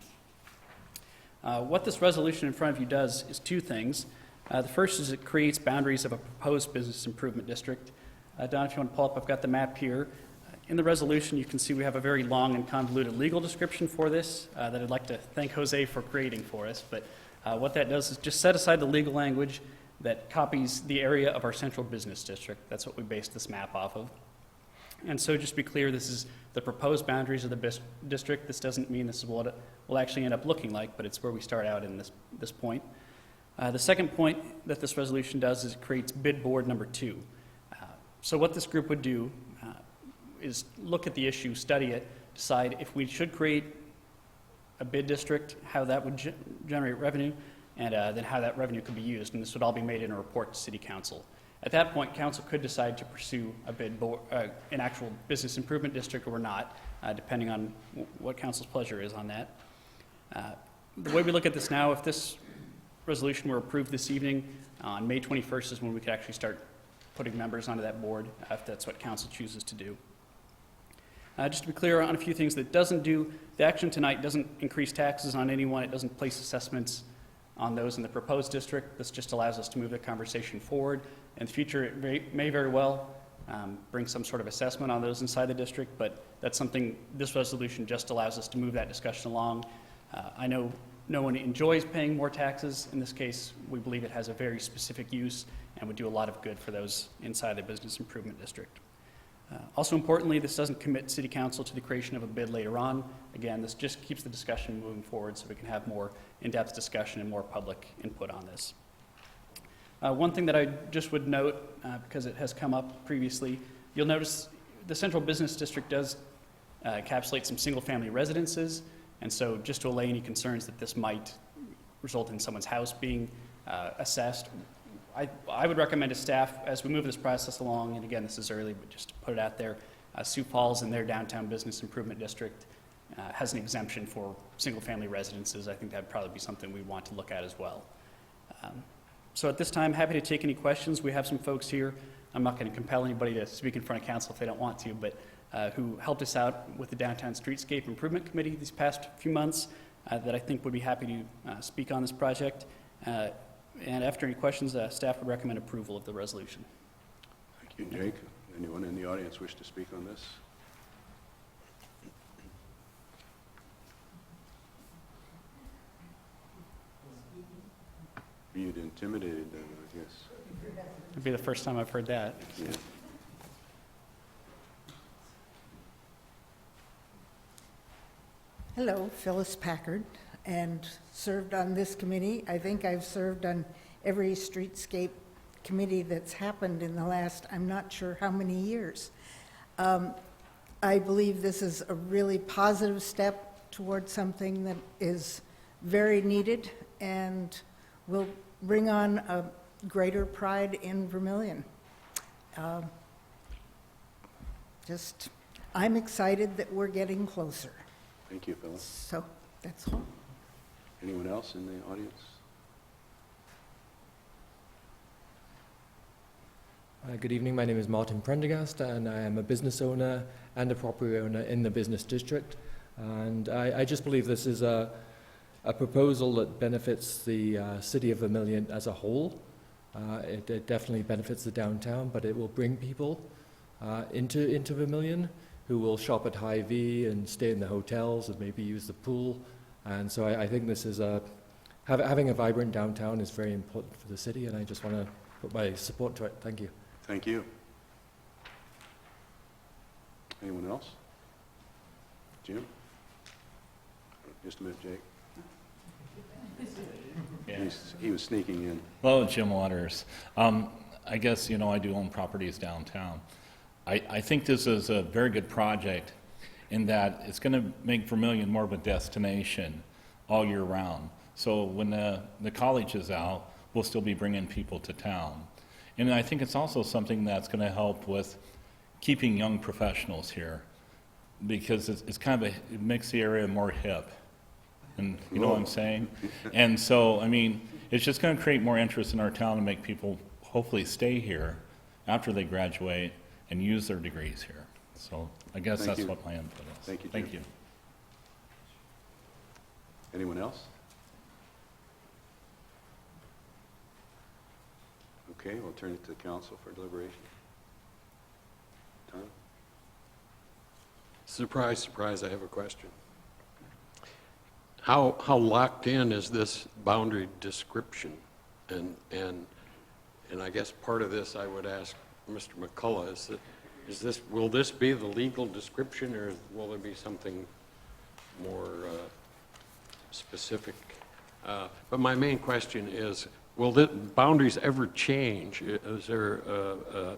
What this resolution in front of you does is 2 things. The first is it creates boundaries of a proposed business improvement district. Don, if you want to pull up, I've got the map here. In the resolution, you can see we have a very long and convoluted legal description for this that I'd like to thank Jose for creating for us. But what that does is just set aside the legal language that copies the area of our central business district. That's what we based this map off of. And so just to be clear, this is the proposed boundaries of the district. This doesn't mean this is what it will actually end up looking like, but it's where we start out in this point. The second point that this resolution does is it creates bid board number 2. So what this group would do is look at the issue, study it, decide if we should create a bid district, how that would generate revenue, and then how that revenue could be used. And this would all be made in a report to City Council. At that point, Council could decide to pursue an actual business improvement district or not, depending on what Council's pleasure is on that. The way we look at this now, if this resolution were approved this evening, on May 21st is when we could actually start putting members onto that board, if that's what Council chooses to do. Just to be clear on a few things that it doesn't do, the action tonight doesn't increase taxes on anyone. It doesn't place assessments on those in the proposed district. This just allows us to move the conversation forward. In the future, it may very well bring some sort of assessment on those inside the district, but that's something this resolution just allows us to move that discussion along. I know no one enjoys paying more taxes. In this case, we believe it has a very specific use and would do a lot of good for those inside the business improvement district. Also importantly, this doesn't commit City Council to the creation of a bid later on. Again, this just keeps the discussion moving forward so we can have more in-depth discussion and more public input on this. One thing that I just would note, because it has come up previously, you'll notice the Central Business District does encapsulate some single-family residences, and so just to allay any concerns that this might result in someone's house being assessed, I would recommend to staff, as we move this process along, and again, this is early, but just to put it out there, Sioux Falls in their downtown business improvement district has an exemption for single-family residences. I think that'd probably be something we want to look at as well. So at this time, happy to take any questions. We have some folks here. I'm not going to compel anybody to speak in front of council if they don't want to, but who helped us out with the Downtown Streetscape Improvement Committee these past few months that I think would be happy to speak on this project. And after any questions, staff would recommend approval of the resolution. Thank you, Jake. Anyone in the audience wish to speak on this? You'd intimidated them, I guess. It'd be the first time I've heard that. Yeah. Hello, Phyllis Packard, and served on this committee. I think I've served on every streetscape committee that's happened in the last, I'm not sure how many years. I believe this is a really positive step towards something that is very needed and will bring on a greater pride in Vermillion. I'm excited that we're getting closer. Thank you, Phyllis. So that's all. Anyone else in the audience? Good evening. My name is Martin Prendergast, and I am a business owner and a property owner in the business district. And I just believe this is a proposal that benefits the city of Vermillion as a whole. It definitely benefits the downtown, but it will bring people into Vermillion who will shop at Hy-Vee and stay in the hotels and maybe use the pool. And so I think this is having a vibrant downtown is very important for the city, and I just want to put my support to it. Thank you. Thank you. Anyone else? Jim? Just a minute, Jake. He was sneaking in. Well, Jim Waters. I guess, I do own properties downtown. I think this is a very good project in that it's going to make Vermillion more of a destination all year round. So when the college is out, we'll still be bringing people to town. And I think it's also something that's going to help with keeping young professionals here, because it's kind of it makes the area more hip. And you know what I'm saying? And so, it's just going to create more interest in our town and make people hopefully stay here after they graduate and use their degrees here. So I guess that's what my input is. Thank you, Jim. Thank you. Anyone else? Okay, we'll turn it to the council for deliberation. Tom? Surprise, surprise, I have a question. How locked in is this boundary description? And I guess part of this I would ask Mr. McCullough will this be the legal description, or will there be something more specific? But my main question is, will the boundaries ever change? Is there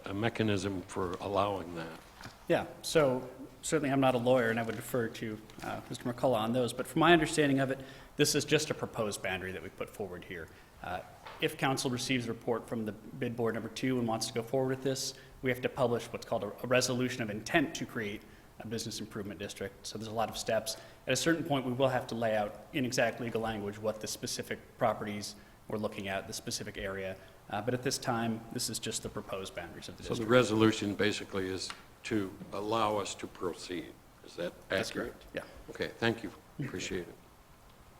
a mechanism for allowing that? Yeah, so certainly I'm not a lawyer, and I would defer to Mr. McCullough on those, but from my understanding of it, this is just a proposed boundary that we put forward here. If council receives a report from the bid board number 2 and wants to go forward with this, we have to publish what's called a resolution of intent to create a business improvement district. So there's a lot of steps. At a certain point, we will have to lay out in exact legal language what the specific properties we're looking at, the specific area. But at this time, this is just the proposed boundaries of the district. So the resolution basically is to allow us to proceed. Is that accurate? That's correct, yeah. Okay, thank you. Appreciate it.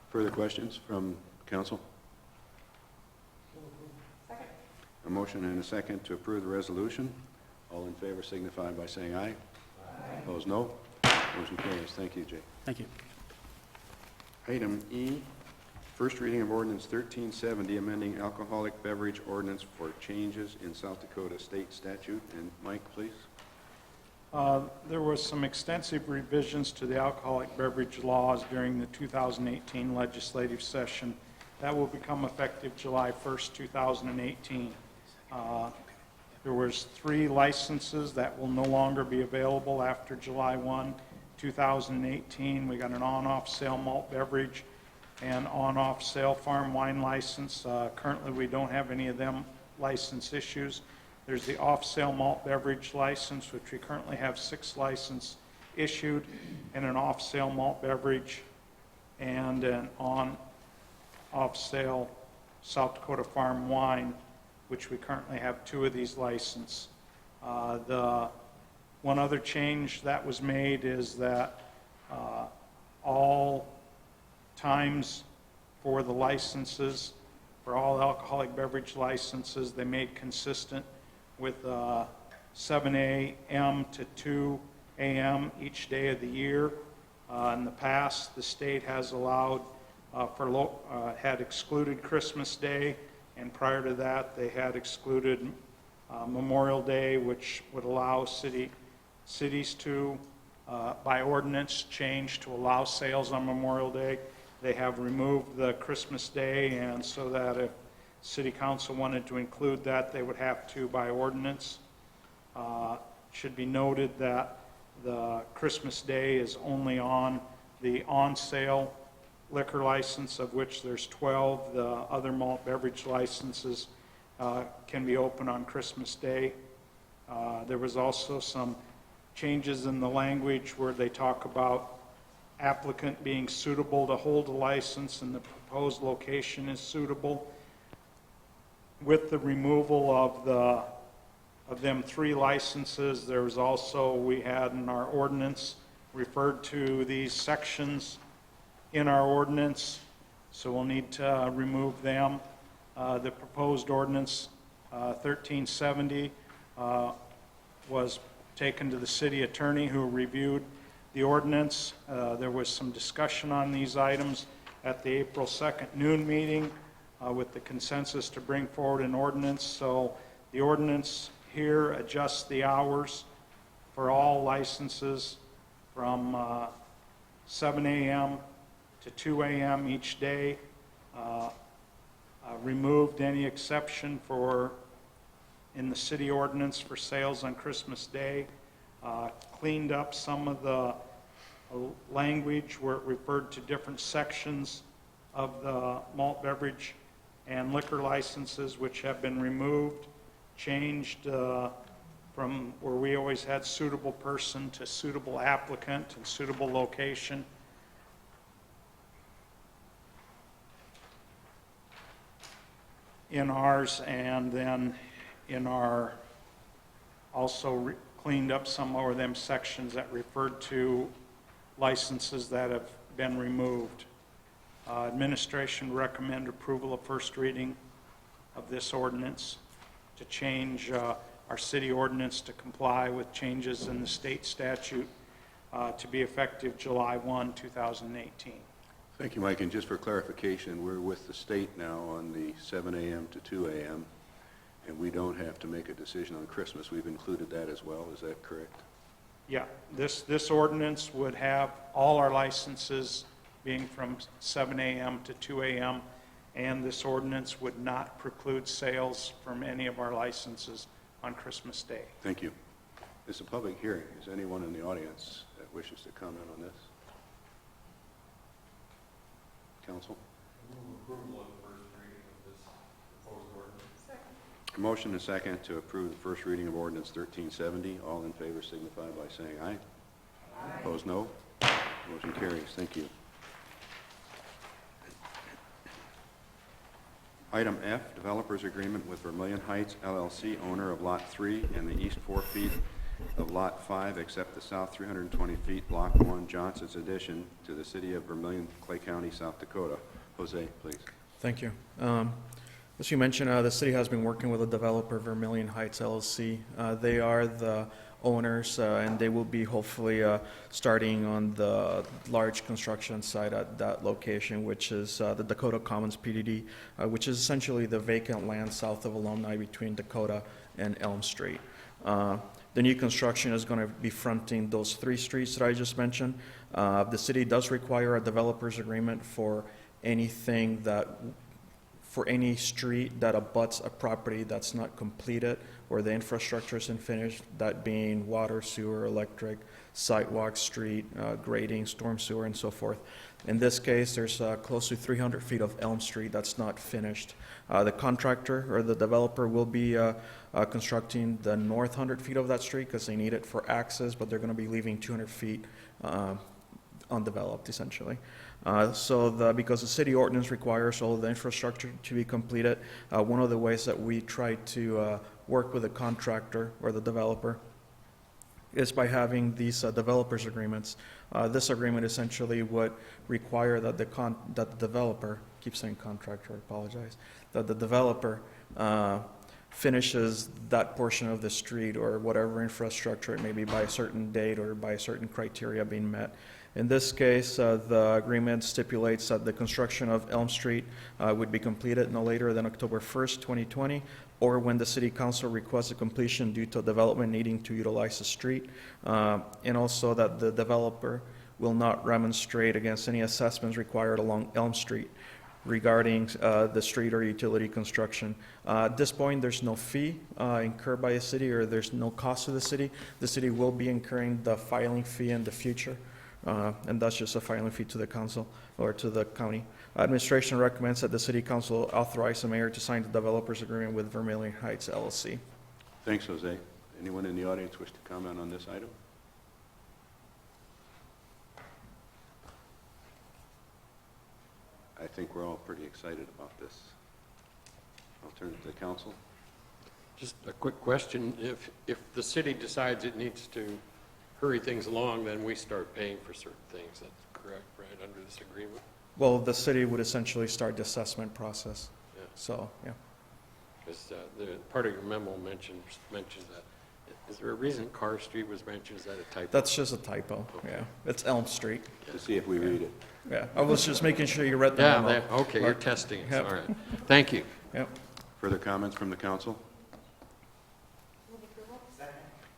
Further questions from council? A motion and a second to approve the resolution. All in favor signify by saying aye. Opposed, no. Motion carries. Thank you, Jay. Thank you. Item E, first reading of ordinance 1370, amending alcoholic beverage ordinance for changes in South Dakota state statute. And Mike, please. There was some extensive revisions to the alcoholic beverage laws during the 2018 legislative session. That will become effective July 1st, 2018. There was 3 licenses that will no longer be available after July 1, 2018. We got an on-off sale malt beverage and on-off sale farm wine license. Currently, we don't have any of them license issues. There's the off-sale malt beverage license, which we currently have 6 licenses issued, and an off-sale malt beverage and an off-sale South Dakota farm wine, which we currently have 2 of these licensed. The one other change that was made is that all times for the licenses, for all alcoholic beverage licenses, they made consistent with 7 a.m. to 2 a.m. each day of the year. In the past, the state has allowed had excluded Christmas Day, and prior to that, they had excluded Memorial Day, which would allow cities to, by ordinance, change to allow sales on Memorial Day. They have removed the Christmas Day, and so that if City Council wanted to include that, they would have to by ordinance. Should be noted that the Christmas Day is only on the on-sale liquor license, of which there's 12. The other malt beverage licenses can be open on Christmas Day. There was also some changes in the language where they talk about applicant being suitable to hold a license and the proposed location is suitable. With the removal of them 3 licenses, there was also, we had in our ordinance referred to these sections in our ordinance, so we'll need to remove them. The proposed ordinance 1370 was taken to the city attorney, who reviewed the ordinance. There was some discussion on these items at the April 2nd noon meeting with the consensus to bring forward an ordinance. So the ordinance here adjusts the hours for all licenses from 7 a.m. to 2 a.m. each day. Removed any exception for in the city ordinance for sales on Christmas Day. Cleaned up some of the language where it referred to different sections of the malt beverage and liquor licenses, which have been removed. Changed from where we always had suitable person to suitable applicant and suitable location. In ours, and then in our, also cleaned up some more of them sections that referred to licenses that have been removed. Administration recommend approval of first reading of this ordinance to change our city ordinance to comply with changes in the state statute to be effective July 1, 2018. Thank you, Mike. And just for clarification, we're with the state now on the 7 a.m. to 2 a.m., and we don't have to make a decision on Christmas. We've included that as well. Is that correct? Yeah, this ordinance would have all our licenses being from 7 a.m. to 2 a.m., and this ordinance would not preclude sales from any of our licenses on Christmas Day. Thank you. This is a public hearing. Is there anyone in the audience that wishes to comment on this? Council? Approval of the first reading of this proposed ordinance. Second. A motion and a second to approve the first reading of ordinance 1370. All in favor signify by saying aye. Aye. Opposed, no. Motion carries. Thank you. Item F, developers agreement with Vermillion Heights LLC, owner of Lot 3 and the east 4 feet of Lot 5, except the south 320 feet, Block 1, Johnson's addition to the city of Vermillion, Clay County, South Dakota. Jose, please. Thank you. As you mentioned, the city has been working with a developer, Vermillion Heights LLC. They are the owners, and they will be hopefully starting on the large construction site at that location, which is the Dakota Commons PDD, which is essentially the vacant land south of Alumni between Dakota and Elm Street. The new construction is going to be fronting those 3 streets that I just mentioned. The city does require a developer's agreement for anything that for any street that abuts a property that's not completed or the infrastructure isn't finished, that being water, sewer, electric, sidewalk, street, grading, storm sewer, and so forth. In this case, there's close to 300 feet of Elm Street that's not finished. The contractor or the developer will be constructing the north 100 feet of that street because they need it for access, but they're going to be leaving 200 feet undeveloped, essentially. Because the city ordinance requires all of the infrastructure to be completed, one of the ways that we try to work with the contractor or the developer is by having these developers agreements. This agreement essentially would require that the developer, keep saying contractor, I apologize, that the developer finishes that portion of the street or whatever infrastructure it may be by a certain date or by a certain criteria being met. In this case, the agreement stipulates that the construction of Elm Street would be completed no later than October 1st, 2020, or when the City Council requests a completion due to development needing to utilize the street, and also that the developer will not remonstrate against any assessments required along Elm Street regarding the street or utility construction. At this point, there's no fee incurred by the city, or there's no cost to the city. The city will be incurring the filing fee in the future. And that's just a filing fee to the council or to the county. Administration recommends that the city council authorize the mayor to sign the developer's agreement with Vermillion Heights LLC. Thanks, Jose. Anyone in the audience wish to comment on this item? I think we're all pretty excited about this. I'll turn it to the council. Just a quick question. If the city decides it needs to hurry things along, then we start paying for certain things. That's correct, right, under this agreement? Well, the city would essentially start the assessment process. Yeah. So, yeah. Because the part of your memo mentions that. Is there a reason Carr Street was mentioned? Is that a typo? That's just a typo, Okay. yeah. It's Elm Street. To see if we read it. Yeah, I was just making sure you read the memo. Yeah, okay, you're testing it. All right. Thank you. Yep. Further comments from the council?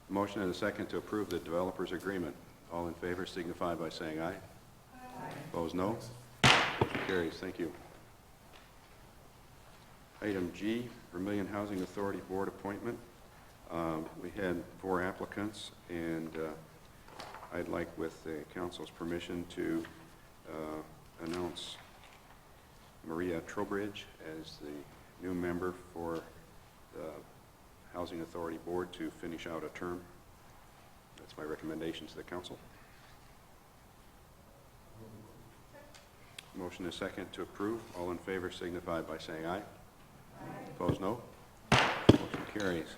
Motion and a second to approve the developer's agreement. All in favor signify by saying aye. Aye. Opposed, no. Motion carries. Thank you. Item G, Vermillion Housing Authority Board appointment. We had 4 applicants, and I'd like, with the council's permission, to announce Maria Trowbridge as the new member for the Housing Authority Board to finish out a term. That's my recommendation to the council. Motion is second to approve. All in favor signify by saying aye. Aye. Opposed, no. Motion carries.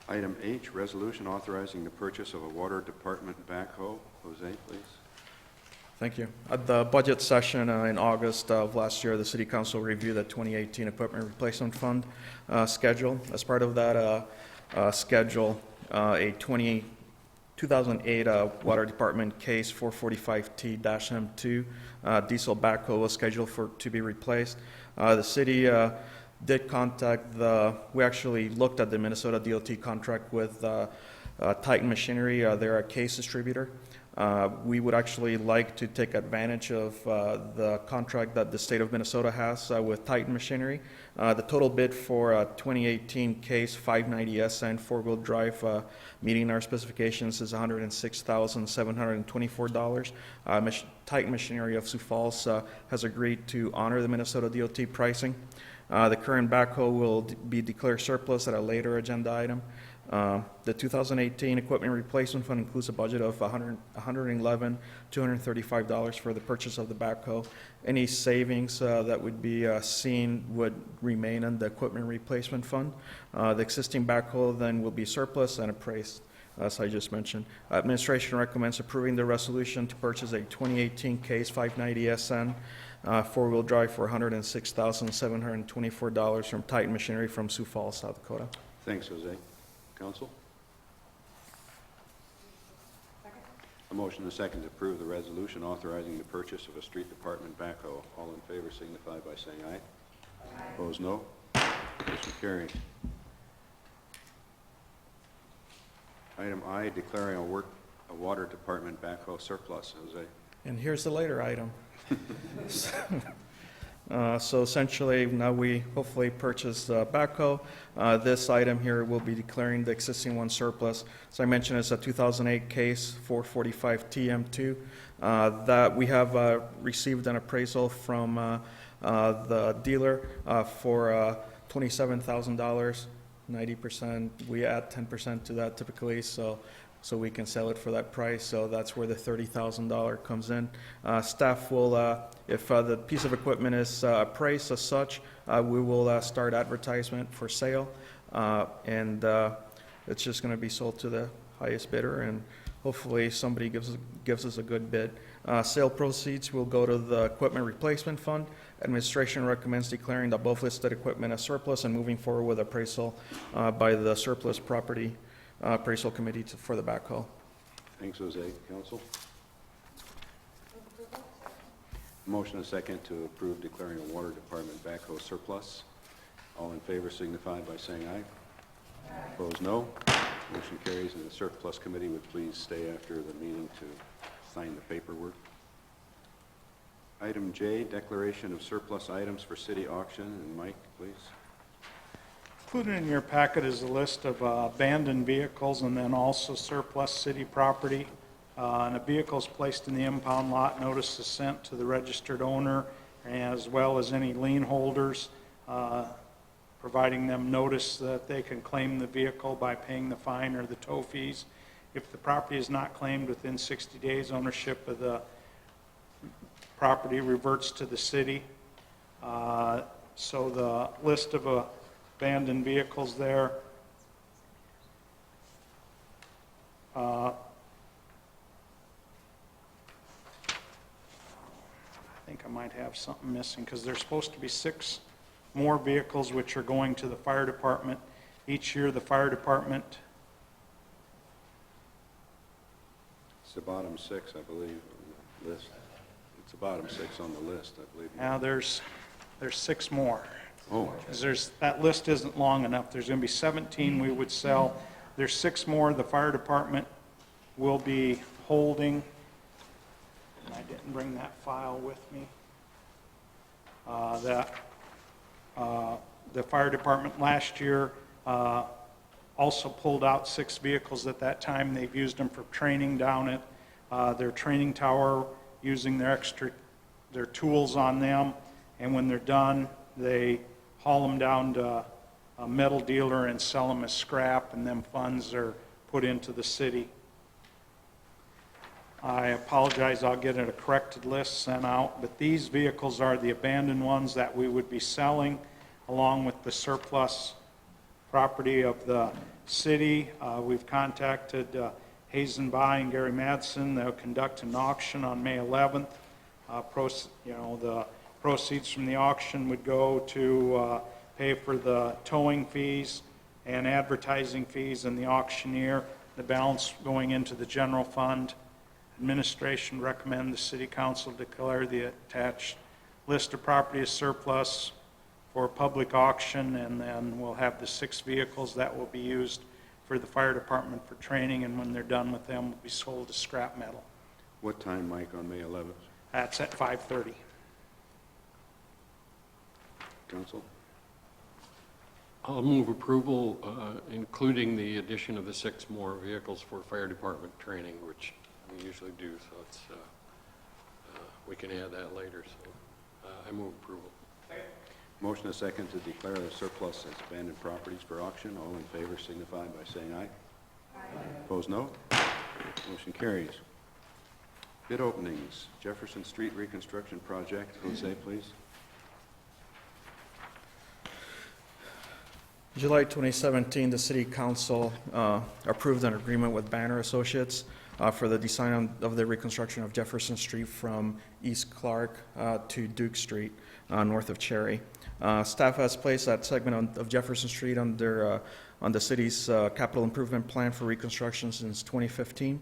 Item H, resolution authorizing the purchase of a water department backhoe. Jose, please. Thank you. At the budget session in August of last year, the City Council reviewed the 2018 Equipment Replacement Fund schedule. As part of that schedule, a 2008 Water Department Case 445T-M2 diesel backhoe was scheduled to be replaced. The city did contact we actually looked at the Minnesota DOT contract with Titan Machinery. They're a case distributor. We would actually like to take advantage of the contract that the state of Minnesota has with Titan Machinery. The total bid for 2018 Case 590SN four-wheel drive meeting our specifications is $106,724. Titan Machinery of Sioux Falls has agreed to honor the Minnesota DOT pricing. The current backhoe will be declared surplus at a later agenda item. The 2018 Equipment Replacement Fund includes a budget of $111,235 for the purchase of the backhoe. Any savings that would be seen would remain in the Equipment Replacement Fund. The existing backhoe then will be surplus and appraised as I just mentioned. Administration recommends approving the resolution to purchase a 2018 Case 590 SN four-wheel drive for $106,724 from Titan Machinery from Sioux Falls, South Dakota. Thanks, Jose. Council? A motion and a second to approve the resolution authorizing the purchase of a street department backhoe. All in favor signify by saying aye. Opposed, no. Motion carried. Item I, declaring a water department backhoe surplus. Jose? And here's the later item. So essentially, now we hopefully purchase the backhoe. This item here will be declaring the existing one surplus. As I mentioned, it's a 2008 Case 445 TM2 that we have received an appraisal from the dealer for $27,000. 90%, we add 10% to that typically, so we can sell it for that price. So that's where the $30,000 comes in. Staff will, if the piece of equipment is appraised as such, we will start advertisement for sale, and it's just going to be sold to the highest bidder, and hopefully somebody gives us a good bid. Sale proceeds will go to the equipment replacement fund. Administration recommends declaring the above listed equipment as surplus and moving forward with appraisal by the surplus property appraisal committee for the backhoe. Thanks, Jose. Council? Motion and a second to approve declaring a water department backhoe surplus. All in favor signify by saying aye. Opposed, no. Motion carries, and the surplus committee would please stay after the meeting to sign the paperwork. Item J, declaration of surplus items for city auction. And Mike, please. Included in your packet is a list of abandoned vehicles and then also surplus city property. And a vehicle is placed in the impound lot, notice is sent to the registered owner as well as any lien holders, providing them notice that they can claim the vehicle by paying the fine or the tow fees. If the property is not claimed within 60 days, ownership of the property reverts to the city. So the list of abandoned vehicles there. I think I might have something missing because there's supposed to be 6 more vehicles which are going to the fire department. Each year the fire department. It's the bottom 6, I believe, on the list. It's the bottom 6 on the list, I believe. Now there's 6 more. Oh. 'Cause that list isn't long enough. There's going to be 17 we would sell. There's 6 more the fire department will be holding. I didn't bring that file with me. The fire department last year also pulled out 6 vehicles at that time. They've used them for training down at their training tower, using their tools on them, and when they're done, they haul them down to a metal dealer and sell them as scrap, and them funds are put into the city. I apologize, I'll get a corrected list sent out, but these vehicles are the abandoned ones that we would be selling along with the surplus property of the city. We've contacted Hazen By and Gary Madsen. They'll conduct an auction on May 11th. The proceeds from the auction would go to pay for the towing fees and advertising fees and the auctioneer, the balance going into the general fund. Administration recommend the City Council declare the attached list of property as surplus for public auction, and then we'll have the 6 vehicles that will be used for the fire department for training, and when they're done with them, will be sold as scrap metal. What time, Mike, on May 11th? That's at 5:30. Council? I'll move approval, including the addition of the 6 more vehicles for fire department training, which we usually do, so it's, we can add that later, so I move approval. Motion and a second to declare a surplus as abandoned properties for auction. All in favor signify by saying aye. Aye. Opposed, no. Motion carries. Bid openings, Jefferson Street Reconstruction Project. Jose, please. July 2017, the City Council approved an agreement with Banner Associates for the design of the reconstruction of Jefferson Street from East Clark to Duke Street, north of Cherry. Staff has placed that segment of Jefferson Street on the city's capital improvement plan for reconstruction since 2015,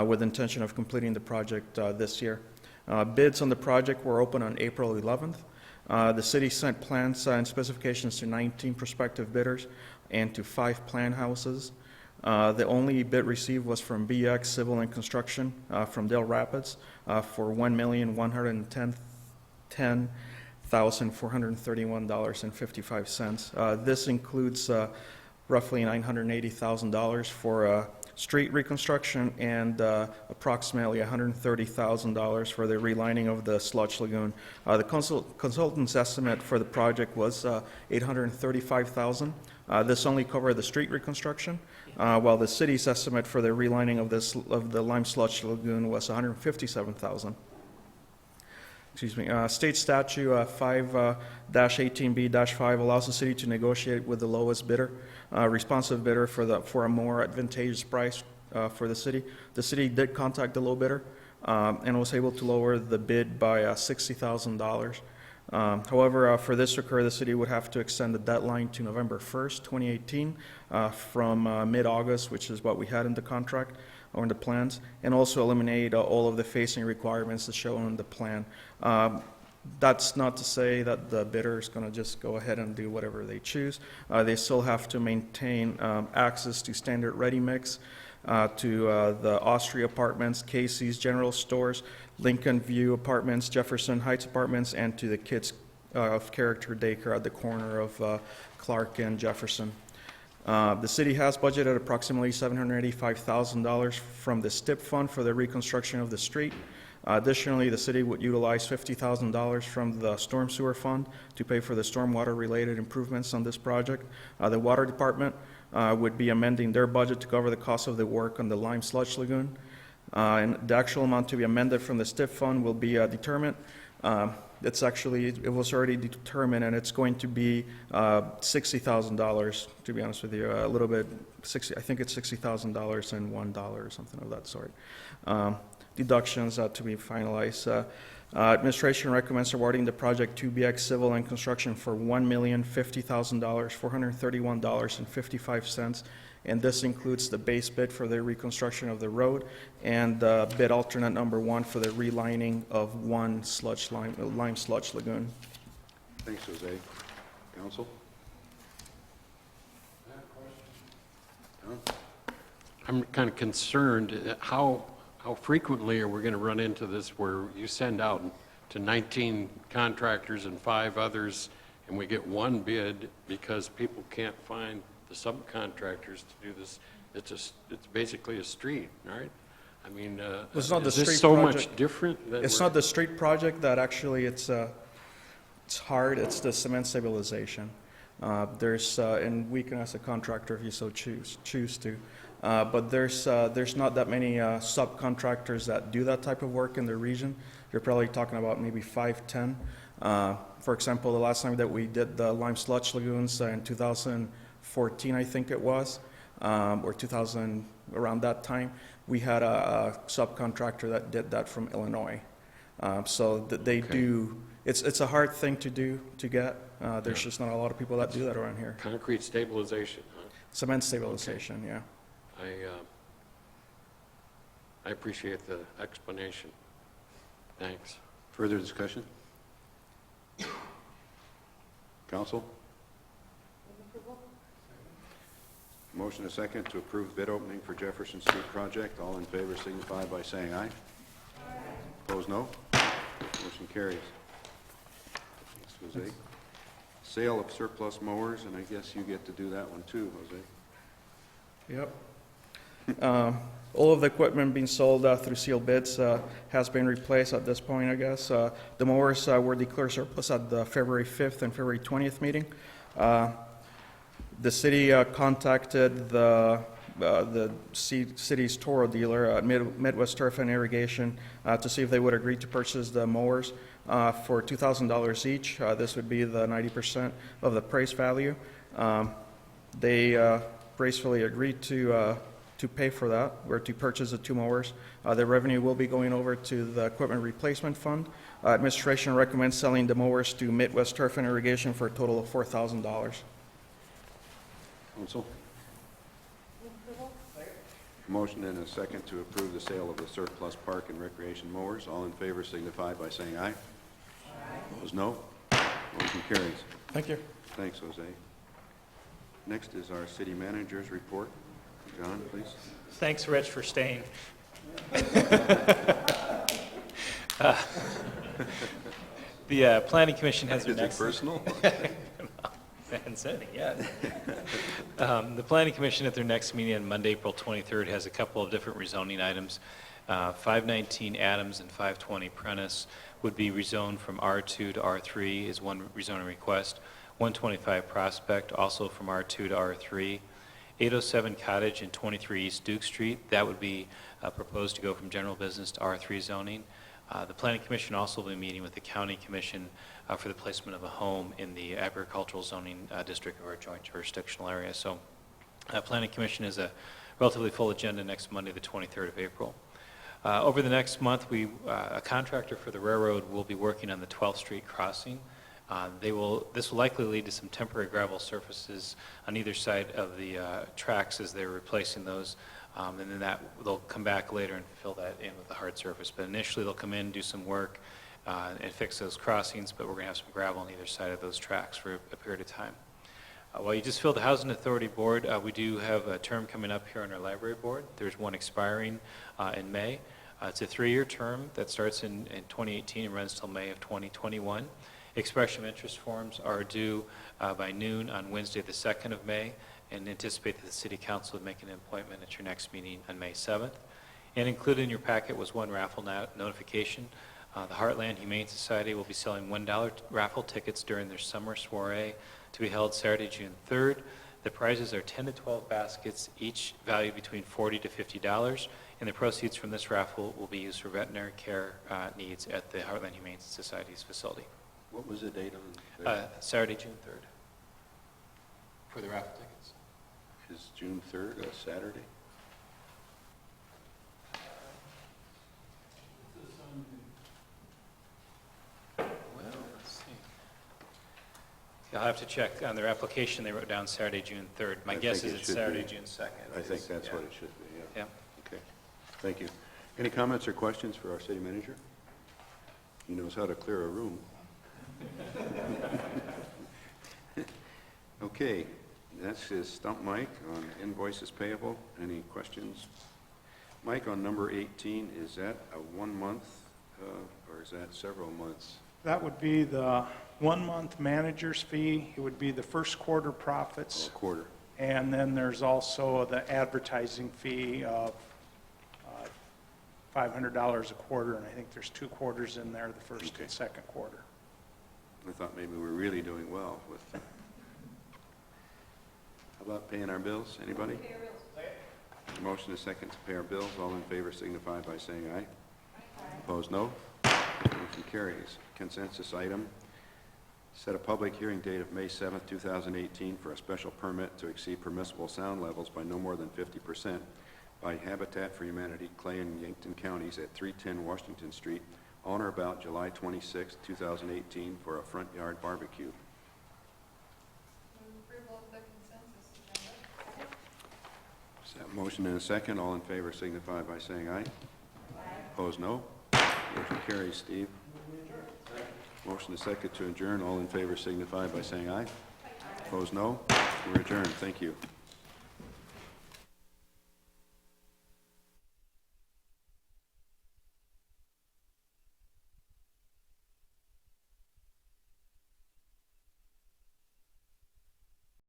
with intention of completing the project this year. Bids on the project were open on April 11th. The city sent plans and specifications to 19 prospective bidders and to 5 plan houses. The only bid received was from BX Civil and Construction from Dale Rapids for $1,110,431.55. This includes roughly $980,000 for street reconstruction and approximately $130,000 for the relining of the sludge lagoon. The consultant's estimate for the project was $835,000. This only covered the street reconstruction, while the city's estimate for the relining of the lime sludge lagoon was $157,000. Excuse me. State statute 5-18B-5 allows the city to negotiate with the lowest bidder, responsive bidder for a more advantageous price for the city. The city did contact the low bidder and was able to lower the bid by $60,000. However, for this to occur, the city would have to extend the deadline to November 1st, 2018, from mid-August, which is what we had in the contract or in the plans, and also eliminate all of the facing requirements that show on the plan. That's not to say that the bidder is going to just go ahead and do whatever they choose. They still have to maintain access to standard ready mix, to the Austria Apartments, Casey's General Stores, Lincoln View Apartments, Jefferson Heights Apartments, and to the Kids of Character Daycare at the corner of Clark and Jefferson. The city has budgeted approximately $785,000 from the STIP fund for the reconstruction of the street. Additionally, the city would utilize $50,000 from the storm sewer fund to pay for the stormwater-related improvements on this project. The water department would be amending their budget to cover the cost of the work on the lime sludge lagoon. And the actual amount to be amended from the STIP fund will be determined. It was already determined, and it's going to be $60,000, to be honest with you, a little bit, I think it's $60,000 and $1 or something of that sort. Deductions to be finalized. Administration recommends awarding the project to BX Civil and Construction for $1,050,000, $431.55, and this includes the base bid for the reconstruction of the road and bid alternate number 1 for the relining of one lime sludge lagoon. Thanks, Jose. Council? Don? I'm kind of concerned, how frequently are we going to run into this where you send out to 19 contractors and 5 others, and we get one bid because people can't find the subcontractors to do this? It's basically a street, right? I mean, It's not the is this street so project. much different? It's not the street project that actually it's hard. It's the cement stabilization. And we can, as a contractor, if you so choose to. But there's not that many subcontractors that do that type of work in the region. You're probably talking about maybe 5, 10. For example, the last time that we did the lime sludge lagoons in 2014, I think it was, or 2000, around that time, we had a subcontractor that did that from Illinois. So that they do. It's a hard thing to do to get. There's just not a lot of people that do that around here. Concrete stabilization, huh? Cement stabilization, yeah. I appreciate the explanation. Thanks. Further discussion? Council? Motion a second to approve bid opening for Jefferson Street project. All in favor signify by saying aye. Opposed, no. Motion carries. Thanks, Jose. Sale of surplus mowers, and I guess you get to do that one too, Jose. Yep. All of the equipment being sold through sealed bids has been replaced at this point, I guess. The mowers were declared surplus at the February 5th and February 20th meeting. The city contacted the city's Toro dealer, Midwest Turf and Irrigation, to see if they would agree to purchase the mowers for $2,000 each. This would be the 90% of the price value. They gracefully agreed to pay for that, or to purchase the 2 mowers. The revenue will be going over to the Equipment Replacement Fund. Administration recommends selling the mowers to Midwest Turf and Irrigation for a total of $4,000. Council? Motion and a second to approve the sale of the surplus park and recreation mowers. All in favor signify by saying aye. Opposed, no. Motion carries. Thank you. Thanks, Jose. Next is our city manager's report. John, please. Thanks, Rich, for staying. The Planning Commission has their Is it next... personal? I haven't said anything yet. The Planning Commission at their next meeting on Monday, April 23rd, has a couple of different rezoning items. 519 Adams and 520 Prentice would be rezoned from R2 to R3 is one rezoning request. 125 Prospect, also from R2 to R3. 807 Cottage and 23 East Duke Street, that would be proposed to go from general business to R3 zoning. The Planning Commission also will be meeting with the County Commission for the placement of a home in the agricultural zoning district of our joint jurisdictional area. So Planning Commission is a relatively full agenda next Monday, the 23rd of April. Over the next month, a contractor for the railroad will be working on the 12th Street crossing. This will likely lead to some temporary gravel surfaces on either side of the tracks as they're replacing those. And then they'll come back later and fill that in with the hard surface. But initially, they'll come in, do some work, and fix those crossings, but we're going to have some gravel on either side of those tracks for a period of time. While you just filled the Housing Authority Board, we do have a term coming up here on our Library Board. There's one expiring in May. It's a 3-year term that starts in 2018 and runs till May of 2021. Expression of interest forms are due by noon on Wednesday, the 2nd of May, and anticipate that the City Council would make an appointment at your next meeting on May 7th. And included in your packet was one raffle notification. The Heartland Humane Society will be selling $1 raffle tickets during their summer soiree to be held Saturday, June 3rd. The prizes are 10 to 12 baskets, each valued between $40 to $50, and the proceeds from this raffle will be used for veterinary care needs at the Heartland Humane Society's facility. What was the date on that? Saturday, June 3rd, for the raffle tickets. Is June 3rd a Saturday? Well, let's see. You'll have to check on their application. They wrote down Saturday, June 3rd. My guess is it's Saturday, June 2nd. I think that's what it should be, yeah. Yeah. Okay, thank you. Any comments or questions for our city manager? He knows how to clear a room. Okay, that's his stump mic on invoices payable. Any questions? Mike, on number 18, is that a 1 month or is that several months? That would be the 1-month manager's fee. It would be the first quarter profits. A quarter. And then there's also the advertising fee of $500 a quarter, and I think there's 2 quarters in there, the first and second quarter. I thought maybe we were really doing well with. How about paying our bills? Anybody? Pay our bills. Motion is second to pay our bills. All in favor signify by saying aye. Aye. Opposed, no. Motion carries. Consensus item. Set a public hearing date of May 7th, 2018 for a special permit to exceed permissible sound levels by no more than 50% by Habitat for Humanity, Clay and Yankton counties at 310 Washington Street on or about July 26, 2018 for a front yard barbecue. Motion and a second. All in favor signify by saying aye. Aye. Opposed, no. Motion carries. Steve. Motion is second to adjourn. All in favor signify by saying aye. Opposed, no. We're adjourned. Thank you.